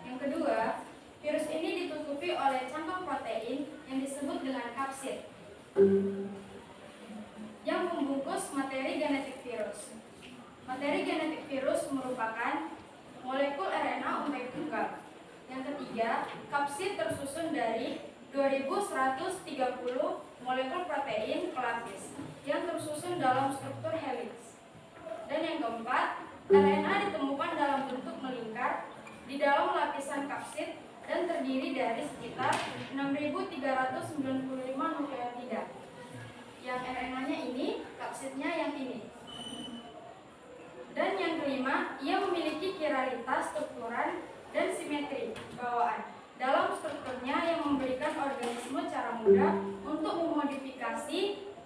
Yang kedua, virus ini ditutupi oleh cangkang protein yang disebut dengan kapsid yang membungkus materi genetik virus. Materi genetik virus merupakan molekul RNA untai tunggal. Yang ketiga, kapsid tersusun dari 2130 molekul protein pelapis yang tersusun dalam struktur helix. Dan yang keempat, RNA ditemukan dalam bentuk melingkar di dalam lapisan kapsid dan terdiri dari sekitar 6.395 nukleotida. Yang RNA-nya ini, kapsidnya yang ini. Dan yang kelima, ia memiliki kiralitas, strukturan, dan simetri bawaan dalam strukturnya yang memberikan organisme cara mudah untuk memodifikasi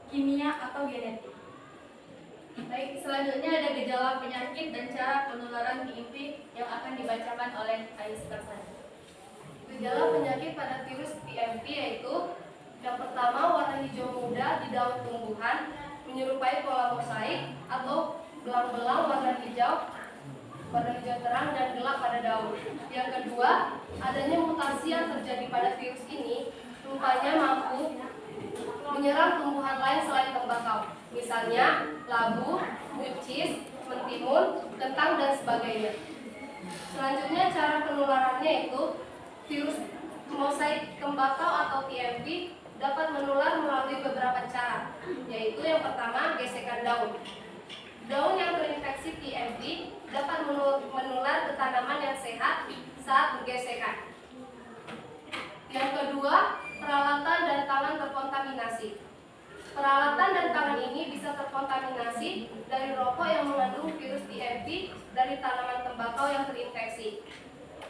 kimia atau genetik. Baik, selanjutnya ada gejala penyakit dan cara penularan TMP yang akan dibacakan oleh Aisyah saja. Gejala penyakit pada virus TMP yaitu yang pertama, warna hijau muda di daun tumbuhan menyerupai pola mosaik atau belang-belang warna hijau terang dan gelap pada daun. Yang kedua, adanya mutasi yang terjadi pada virus ini rupanya mampu menyerang tumbuhan lain selain tembakau, misalnya labu, buncis, mentimun, kentang, dan sebagainya. Selanjutnya, cara penularannya itu virus mosaik tembakau atau TMP dapat menular melalui beberapa cara, yaitu yang pertama, gesekan daun. Daun yang terinfeksi TMP dapat menular ke tanaman yang sehat saat bergesekan. Yang kedua, peralatan dan tangan terkontaminasi. Peralatan dan tangan ini bisa terkontaminasi dari rokok yang mengandung virus TMP dari tanaman tembakau yang terinfeksi.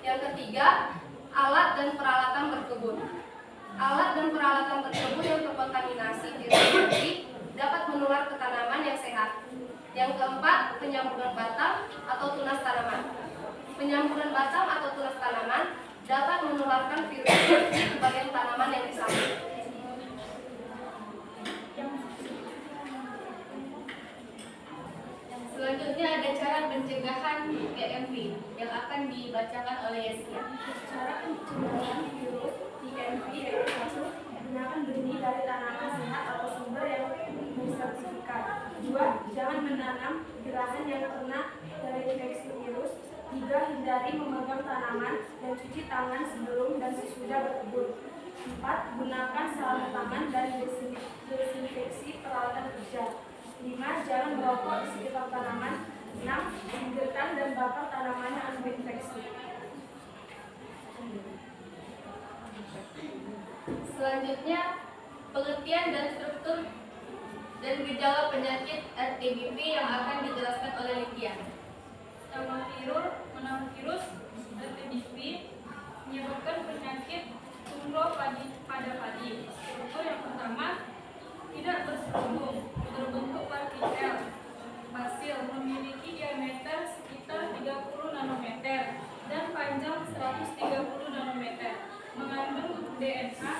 Yang ketiga, alat dan peralatan berkebun. Alat dan peralatan berkebun yang terkontaminasi virus TMP dapat menular ke tanaman yang sehat. Yang keempat, penyamburan batang atau tunas tanaman. Penyamburan batang atau tunas tanaman dapat menularkan virus di bagian tanaman yang disambut. Selanjutnya ada cara pencegahan TMP yang akan dibacakan oleh Yeskia. Cara pencegahan virus TMP yaitu satu, gunakan benih dari tanaman sehat atau sumber yang disertifikat. 2. Jangan menanam gerahan yang kena dari infeksi virus. 3. Hindari memegang tanaman dan cuci tangan sebelum dan sesudah berkebun. 4. Gunakan sarung tangan dan desinfeksi peralatan kerja. 5. Jangan merokok di sekitar tanaman. 6. Singkirkan dan bakar tanaman yang terinfeksi. Selanjutnya, pengertian dan struktur dan gejala penyakit RTBP yang akan dijelaskan oleh Lydia. Nama virus RTBP menyebabkan penyakit tumbuh pada padi. Struktur yang pertama, tidak berselubung, berbentuk partikel basil, memiliki diameter sekitar 30 nanometer dan panjang 130 nanometer, mengandung DNA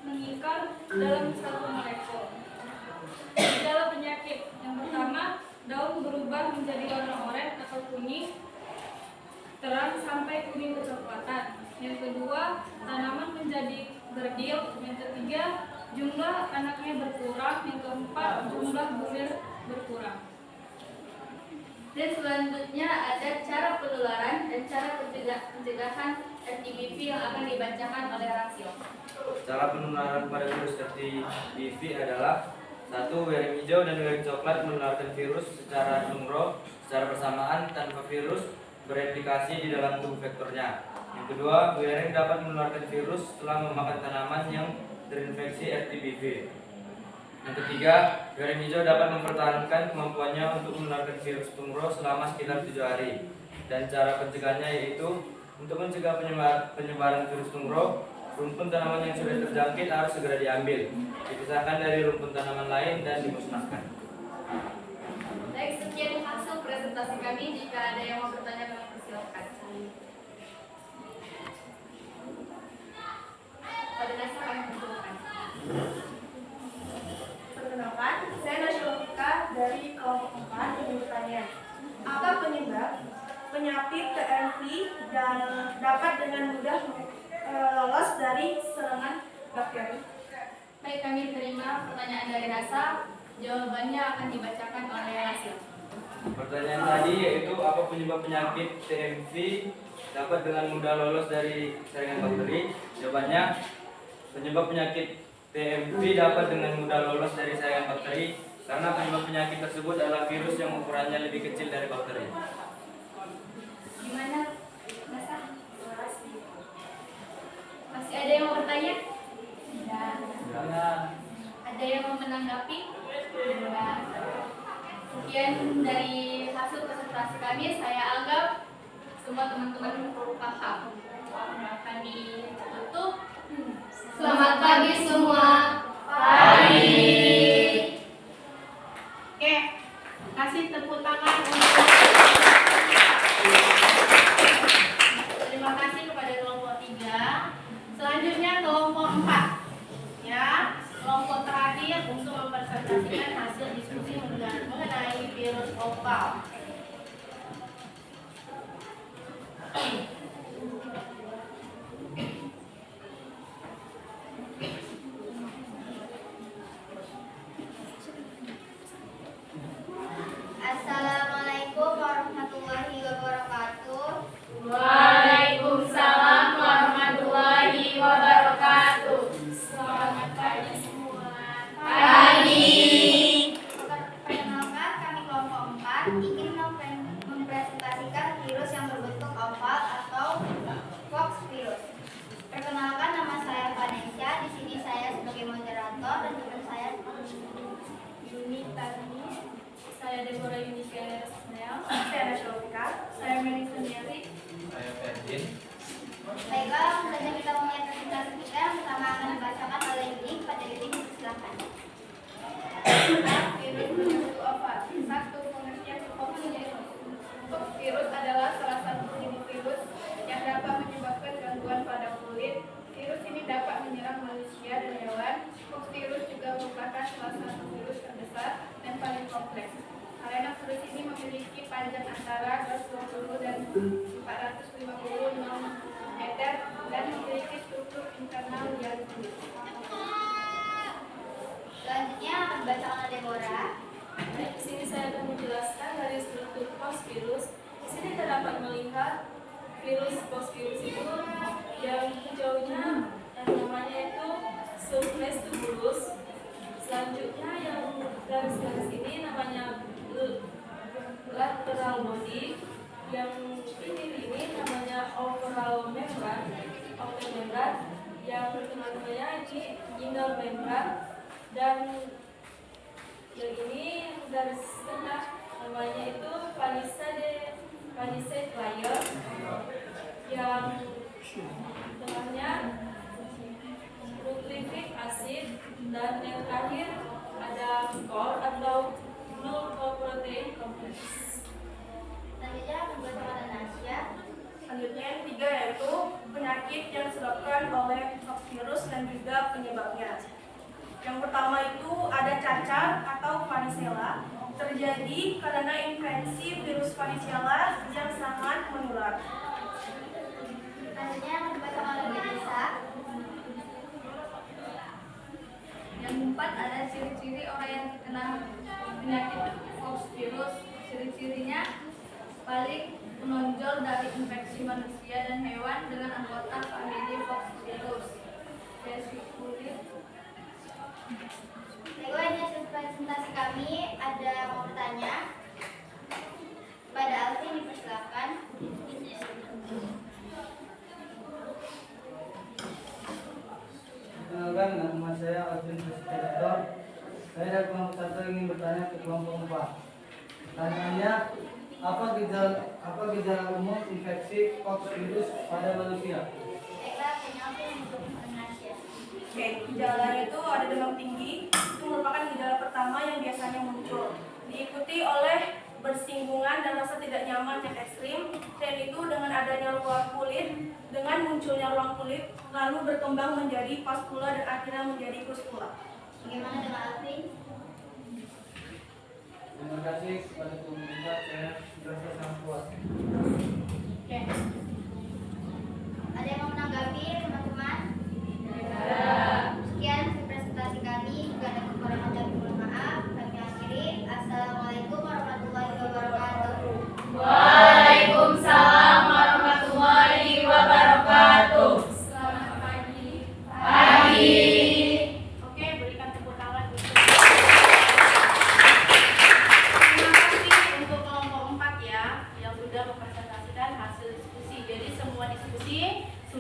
mengikat dalam satu molekul. Gejala penyakit yang pertama, daun berubah menjadi warna oranye atau kuning terang sampai kuning kecoklatan. Yang kedua, tanaman menjadi berdil. Yang ketiga, jumlah anaknya berkurang. Yang keempat, jumlah bulir berkurang. Dan selanjutnya ada cara penularan dan cara pencegahan RTBP yang akan dibacakan oleh Rasio. Cara penularan pada virus RTBP adalah 1. Wiring hijau dan wiring coklat menularkan virus secara numero secara bersamaan tanpa virus bereplikasi di dalam tubuh vektornya. Yang kedua, wiring dapat menularkan virus setelah memakan tanaman yang terinfeksi RTBP. Yang ketiga, wiring hijau dapat mempertahankan kemampuannya untuk menularkan virus tumor selama sekitar 7 hari. Dan cara pencegahannya yaitu untuk mencegah penyebaran virus tumor, rumpun tanaman yang sudah terjangkit harus segera diambil, dipisahkan dari rumpun tanaman lain dan dimusnahkan. Baik, sekian hasil presentasi kami. Jika ada yang mau bertanya, kami persilakan. penyakit TMV dan dapat dengan mudah lolos dari serangan bakteri. Baik, kami terima pertanyaan dari Rasa. Jawabannya akan dibacakan oleh Rasil. Pertanyaan tadi yaitu apa penyebab penyakit TMV dapat dengan mudah lolos dari saringan bakteri? Jawabannya, penyebab penyakit TMV dapat dengan mudah lolos dari saringan bakteri karena penyebab penyakit tersebut adalah virus yang ukurannya lebih kecil dari bakteri. Gimana, Rasa? Masih ada yang mau bertanya? Tidak. Ada yang mau menanggapi? Tidak. Sekian dari hasil konsentrasi kami, saya anggap semua teman-teman paham. Kami tutup. Selamat pagi semua. Pagi. Oke, kasih tepuk tangan untuk terima kasih kepada kelompok 3. Selanjutnya kelompok 4. Ya, kelompok terakhir untuk mempresentasikan hasil diskusi mengenai virus opal. Assalamualaikum warahmatullahi wabarakatuh. Waalaikumsalam warahmatullahi wabarakatuh. Selamat pagi semua. Pagi. Perkenalkan, kami kelompok 4 ingin mempresentasikan virus yang berbentuk oval atau fox virus. Perkenalkan, nama saya Vanessa. Di sini saya sebagai moderator dan teman saya Yuni Tani. Saya Deborah Yunifiana Resnel. Saya Rasyolika. Saya Meli sendiri. Saya Ferdin. Baiklah, langsung saja kita memulai presentasi kita. Yang pertama akan dibacakan oleh Yuni. Pada Yuni, silakan. Virus berbentuk oval. 1. Pengertian fox virus. Fox virus adalah salah satu jenis virus yang dapat menyebabkan gangguan pada kulit. Virus ini dapat menyerang manusia dan hewan. Fox virus juga merupakan salah satu virus terbesar dan paling kompleks. Karena virus ini memiliki panjang antara 220 dan 450 meter dan memiliki struktur internal yang unik. Selanjutnya akan dibacakan oleh Deborah. Baik, di sini saya akan menjelaskan dari struktur fox virus. Di sini terdapat melihat virus fox virus itu yang hijaunya yang namanya itu surface tubulus. Selanjutnya yang garis-garis ini namanya lateral body. Yang ini namanya overall membran, outer membran. Yang tengah-tengahnya ini inner membran. Dan yang ini garis tengah namanya itu palisade layer. Yang tengahnya nucleic acid, dan yang terakhir ada core atau glucoprotein complex. Selanjutnya akan dibacakan oleh Nasya. Selanjutnya yang ketiga yaitu penyakit yang disebabkan oleh fox virus dan juga penyebabnya. Yang pertama itu ada cacar atau varicella, terjadi karena infeksi virus varicella yang sangat menular. Selanjutnya akan dibacakan oleh Melissa. Yang keempat ada ciri-ciri orang yang terkena penyakit fox virus. Ciri-cirinya paling menonjol dari infeksi manusia dan hewan dengan anggota famili fox virus. Yaitu kulit. Baiklah, ini hasil presentasi kami. Ada mau bertanya? Pada Alvin, dipersilakan. Perkenalkan, nama saya Alvin Presiden. Saya dari kelompok 1 ingin bertanya ke kelompok 4. Pertanyaannya, apa gejala umum infeksi fox virus pada manusia? Baiklah, penyampaian untuk Nasya. Oke, gejalanya itu ada demam tinggi. Itu merupakan gejala pertama yang biasanya muncul. Diikuti oleh bersinggungan dan rasa tidak nyaman yang ekstrim. Dan itu dengan adanya ruang kulit, dengan munculnya ruang kulit, lalu berkembang menjadi paspula dan akhirnya menjadi puspula. Bagaimana dengan Alvin? Terima kasih kepada kelompok 4, saya merasa sangat puas.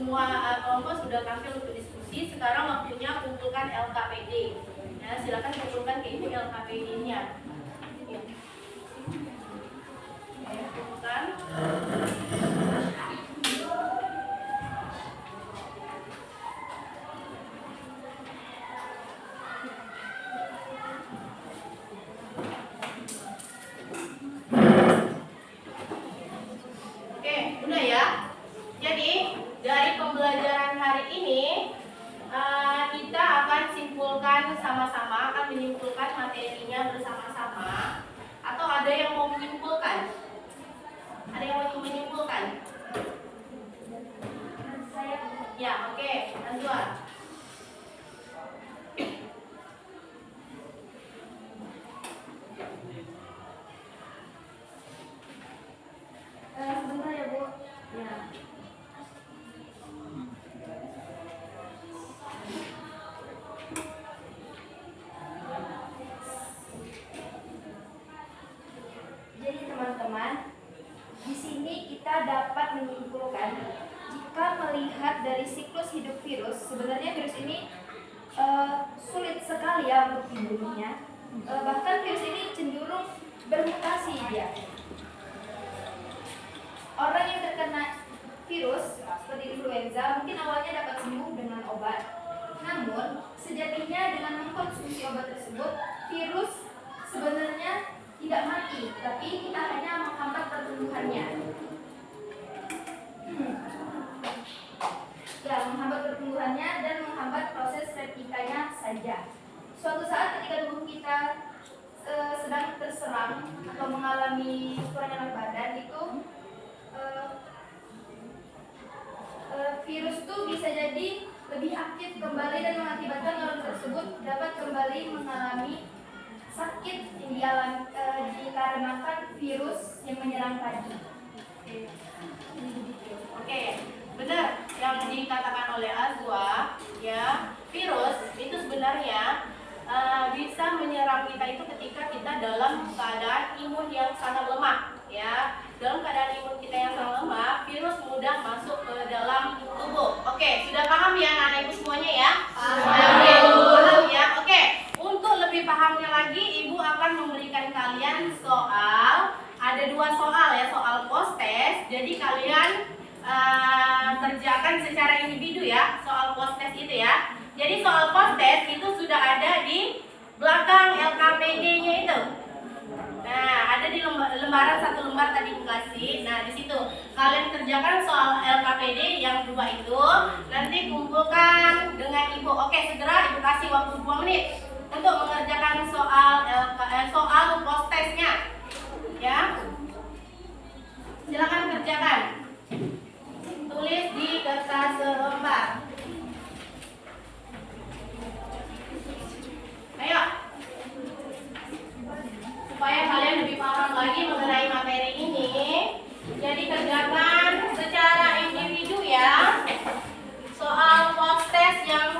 semua kelompok sudah tampil untuk diskusi. Sekarang waktunya kumpulkan LKPD. Ya, silakan kumpulkan ke ibu LKPD-nya. Ya. Oke, kumpulkan. Oke, udah ya. Jadi dari pembelajaran hari ini kita akan simpulkan sama-sama, akan menyimpulkan materinya bersama-sama. Atau ada yang mau menyimpulkan? Ada yang mau menyimpulkan? Saya. Ya, oke, Nazwa. Sebentar ya Bu. Ya. Jadi teman-teman, di sini kita dapat menyimpulkan jika melihat dari siklus hidup virus, sebenarnya virus ini sulit sekali ya untuk dibunuhnya. Bahkan virus ini cenderung bermutasi dia. Orang yang terkena virus seperti influenza mungkin awalnya dapat sembuh dengan obat. Namun, sejatinya dengan mengkonsumsi obat tersebut, virus sebenarnya tidak mati, tapi kita hanya menghambat pertumbuhannya. Ya, menghambat pertumbuhannya dan menghambat proses replikanya saja. Suatu saat ketika tubuh kita sedang terserang atau mengalami kekurangan badan itu virus itu bisa jadi lebih aktif kembali dan mengakibatkan orang tersebut dapat kembali mengalami sakit yang dikarenakan virus yang menyerang tadi. Oke, benar yang dikatakan oleh Azwa, ya, virus itu sebenarnya bisa menyerang kita itu ketika kita dalam keadaan imun yang sangat lemah, ya. Dalam keadaan imun kita yang sangat lemah, virus mudah masuk ke dalam tubuh. Oke, sudah paham ya anak-anak ibu semuanya ya? Paham ya. Oke, untuk lebih pahamnya lagi, ibu akan memberikan kalian soal. Ada 2 soal ya, soal post test. Jadi kalian kerjakan secara individu ya, soal post test itu ya. Jadi soal post test itu sudah ada di belakang LKPD-nya itu. Nah, ada di lembaran 1 lembar tadi ibu kasih. Nah, di situ kalian kerjakan soal LKPD yang 2 itu. Nanti kumpulkan dengan ibu. Oke, segera ibu kasih waktu 2 menit untuk mengerjakan soal post testnya. Ya, silakan kerjakan. Tulis di kertas selembar. Ayo, supaya kalian lebih paham lagi mengenai materi ini. Jadi kerjakan secara individu ya. Soal post test yang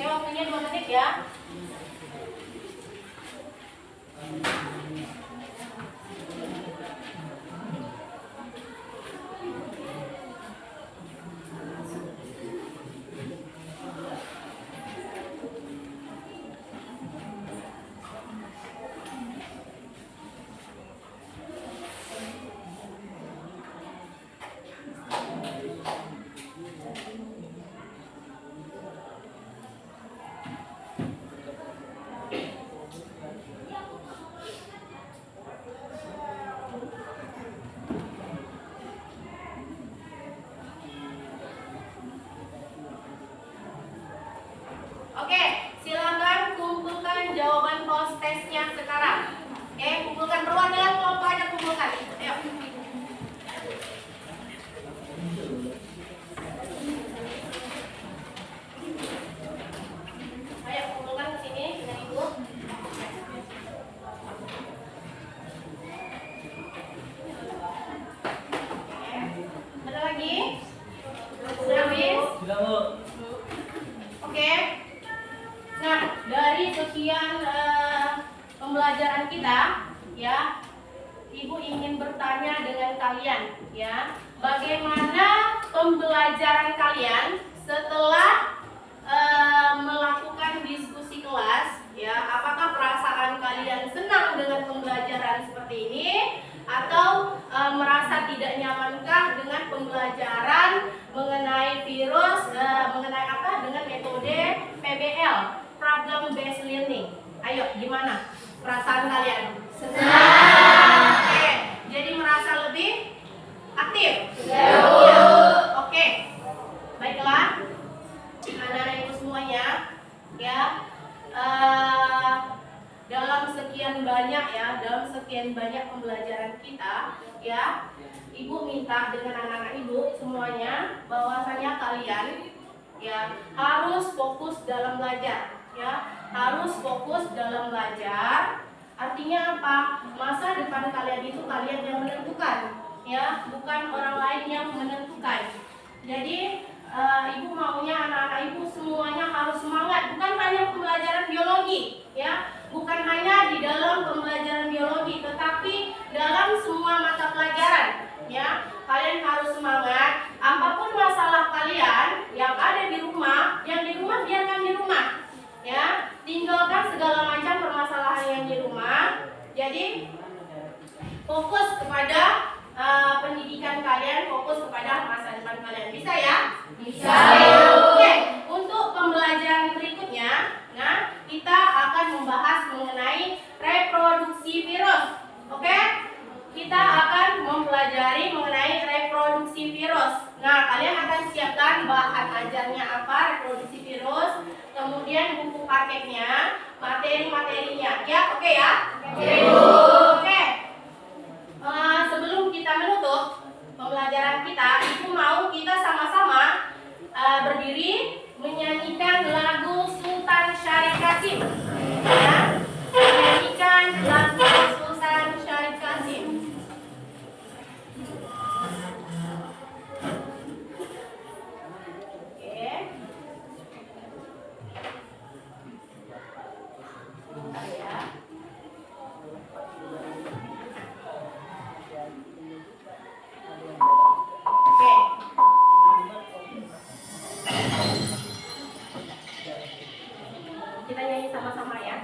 waktunya 2 menit ya. Oke, silakan kumpulkan jawaban post testnya sekarang. Oke, kumpulkan perwakilan kelompok aja kumpulkan. Ayo. Ayo kumpulkan ke sini dengan ibu. pembelajaran kita, ya, Ibu ingin bertanya dengan kalian, ya, bagaimana pembelajaran kalian setelah melakukan diskusi kelas, ya? Apakah perasaan kalian senang dengan pembelajaran seperti ini, atau merasa tidak nyamankah dengan pembelajaran mengenai virus, dengan metode PBL, Problem Based Learning? Ayo, gimana perasaan kalian? Senang. Oke, jadi merasa lebih aktif? Ya. Oke, baiklah, anak-anak ibu semuanya, ya. Dalam sekian banyak pembelajaran kita, ya, Ibu minta dengan anak-anak ibu semuanya bahwasanya kalian, ya, harus fokus dalam belajar, ya, harus fokus dalam belajar. Artinya apa? Masa depan kalian itu kalian yang menentukan, ya, bukan orang lain yang menentukan. Jadi Ibu maunya anak-anak ibu semuanya harus semangat, bukan hanya pembelajaran biologi, ya, bukan hanya di dalam pembelajaran biologi, tetapi dalam semua mata pelajaran, ya, kalian harus semangat. Apapun masalah kalian yang ada di rumah, biarkan di rumah, ya, tinggalkan segala macam permasalahan yang di rumah. Jadi fokus kepada pendidikan kalian, fokus kepada masa depan kalian. Bisa ya? Bisa. Oke, untuk pembelajaran berikutnya, nah, kita akan membahas mengenai reproduksi virus. Oke? Kita akan mempelajari mengenai reproduksi virus. Nah, kalian akan siapkan bahan ajarnya apa, reproduksi virus, kemudian buku paketnya, materi-materinya. Ya, oke ya? Oke. Sebelum kita menutup pembelajaran kita, Ibu mau kita sama-sama berdiri menyanyikan lagu Sultan Syarif Qasim, ya, menyanyikan lagu Sultan Syarif Qasim. Oke. Bentar ya. Oke. Kita nyanyi sama-sama ya.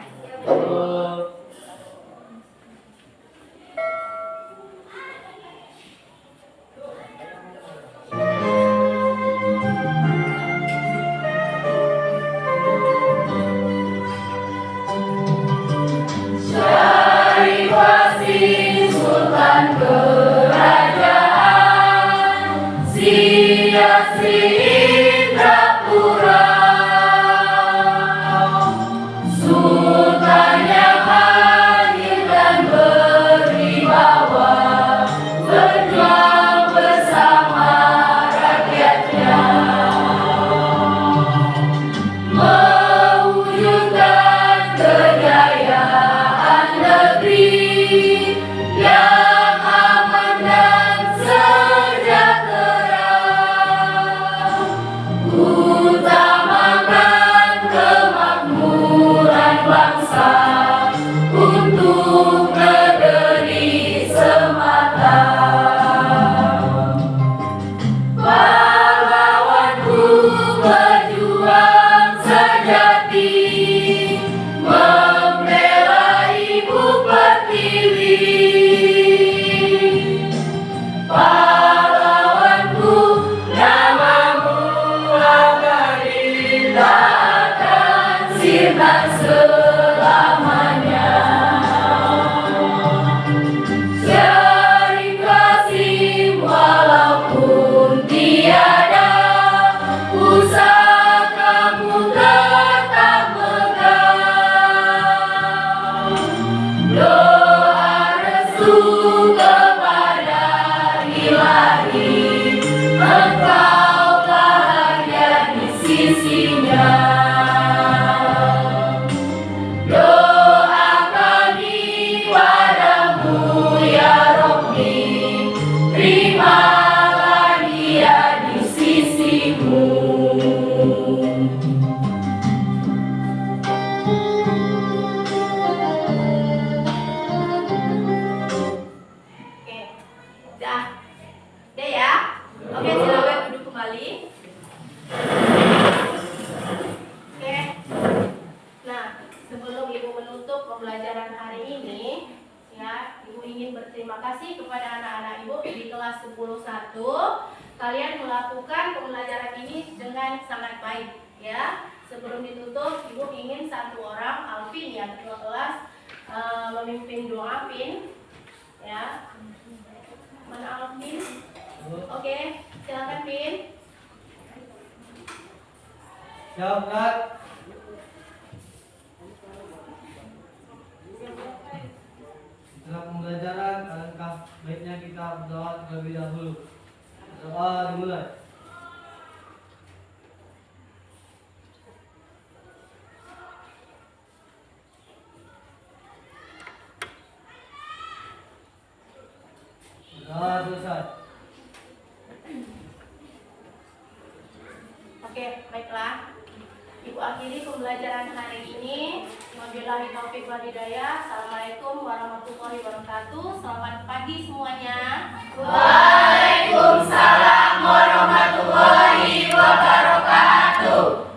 pembelajaran hari ini, ya, Ibu ingin berterima kasih kepada anak-anak Ibu di kelas 10-1. Kalian melakukan pembelajaran ini dengan sangat baik, ya. Sebelum ditutup, Ibu ingin satu orang, Alvin yang ketua kelas, memimpin doa, Pin, ya. Mana Alvin? Oke, silakan Pin. Siap, Kak. Setelah pembelajaran, alangkah baiknya kita berdoa terlebih dahulu. Doa dimulai. Doa selesai. Oke, baiklah. Ibu akhiri pembelajaran hari ini. Wabillahi taufiq wal hidayah. Assalamualaikum warahmatullahi wabarakatuh. Selamat pagi semuanya. Waalaikumsalam warahmatullahi wabarakatuh.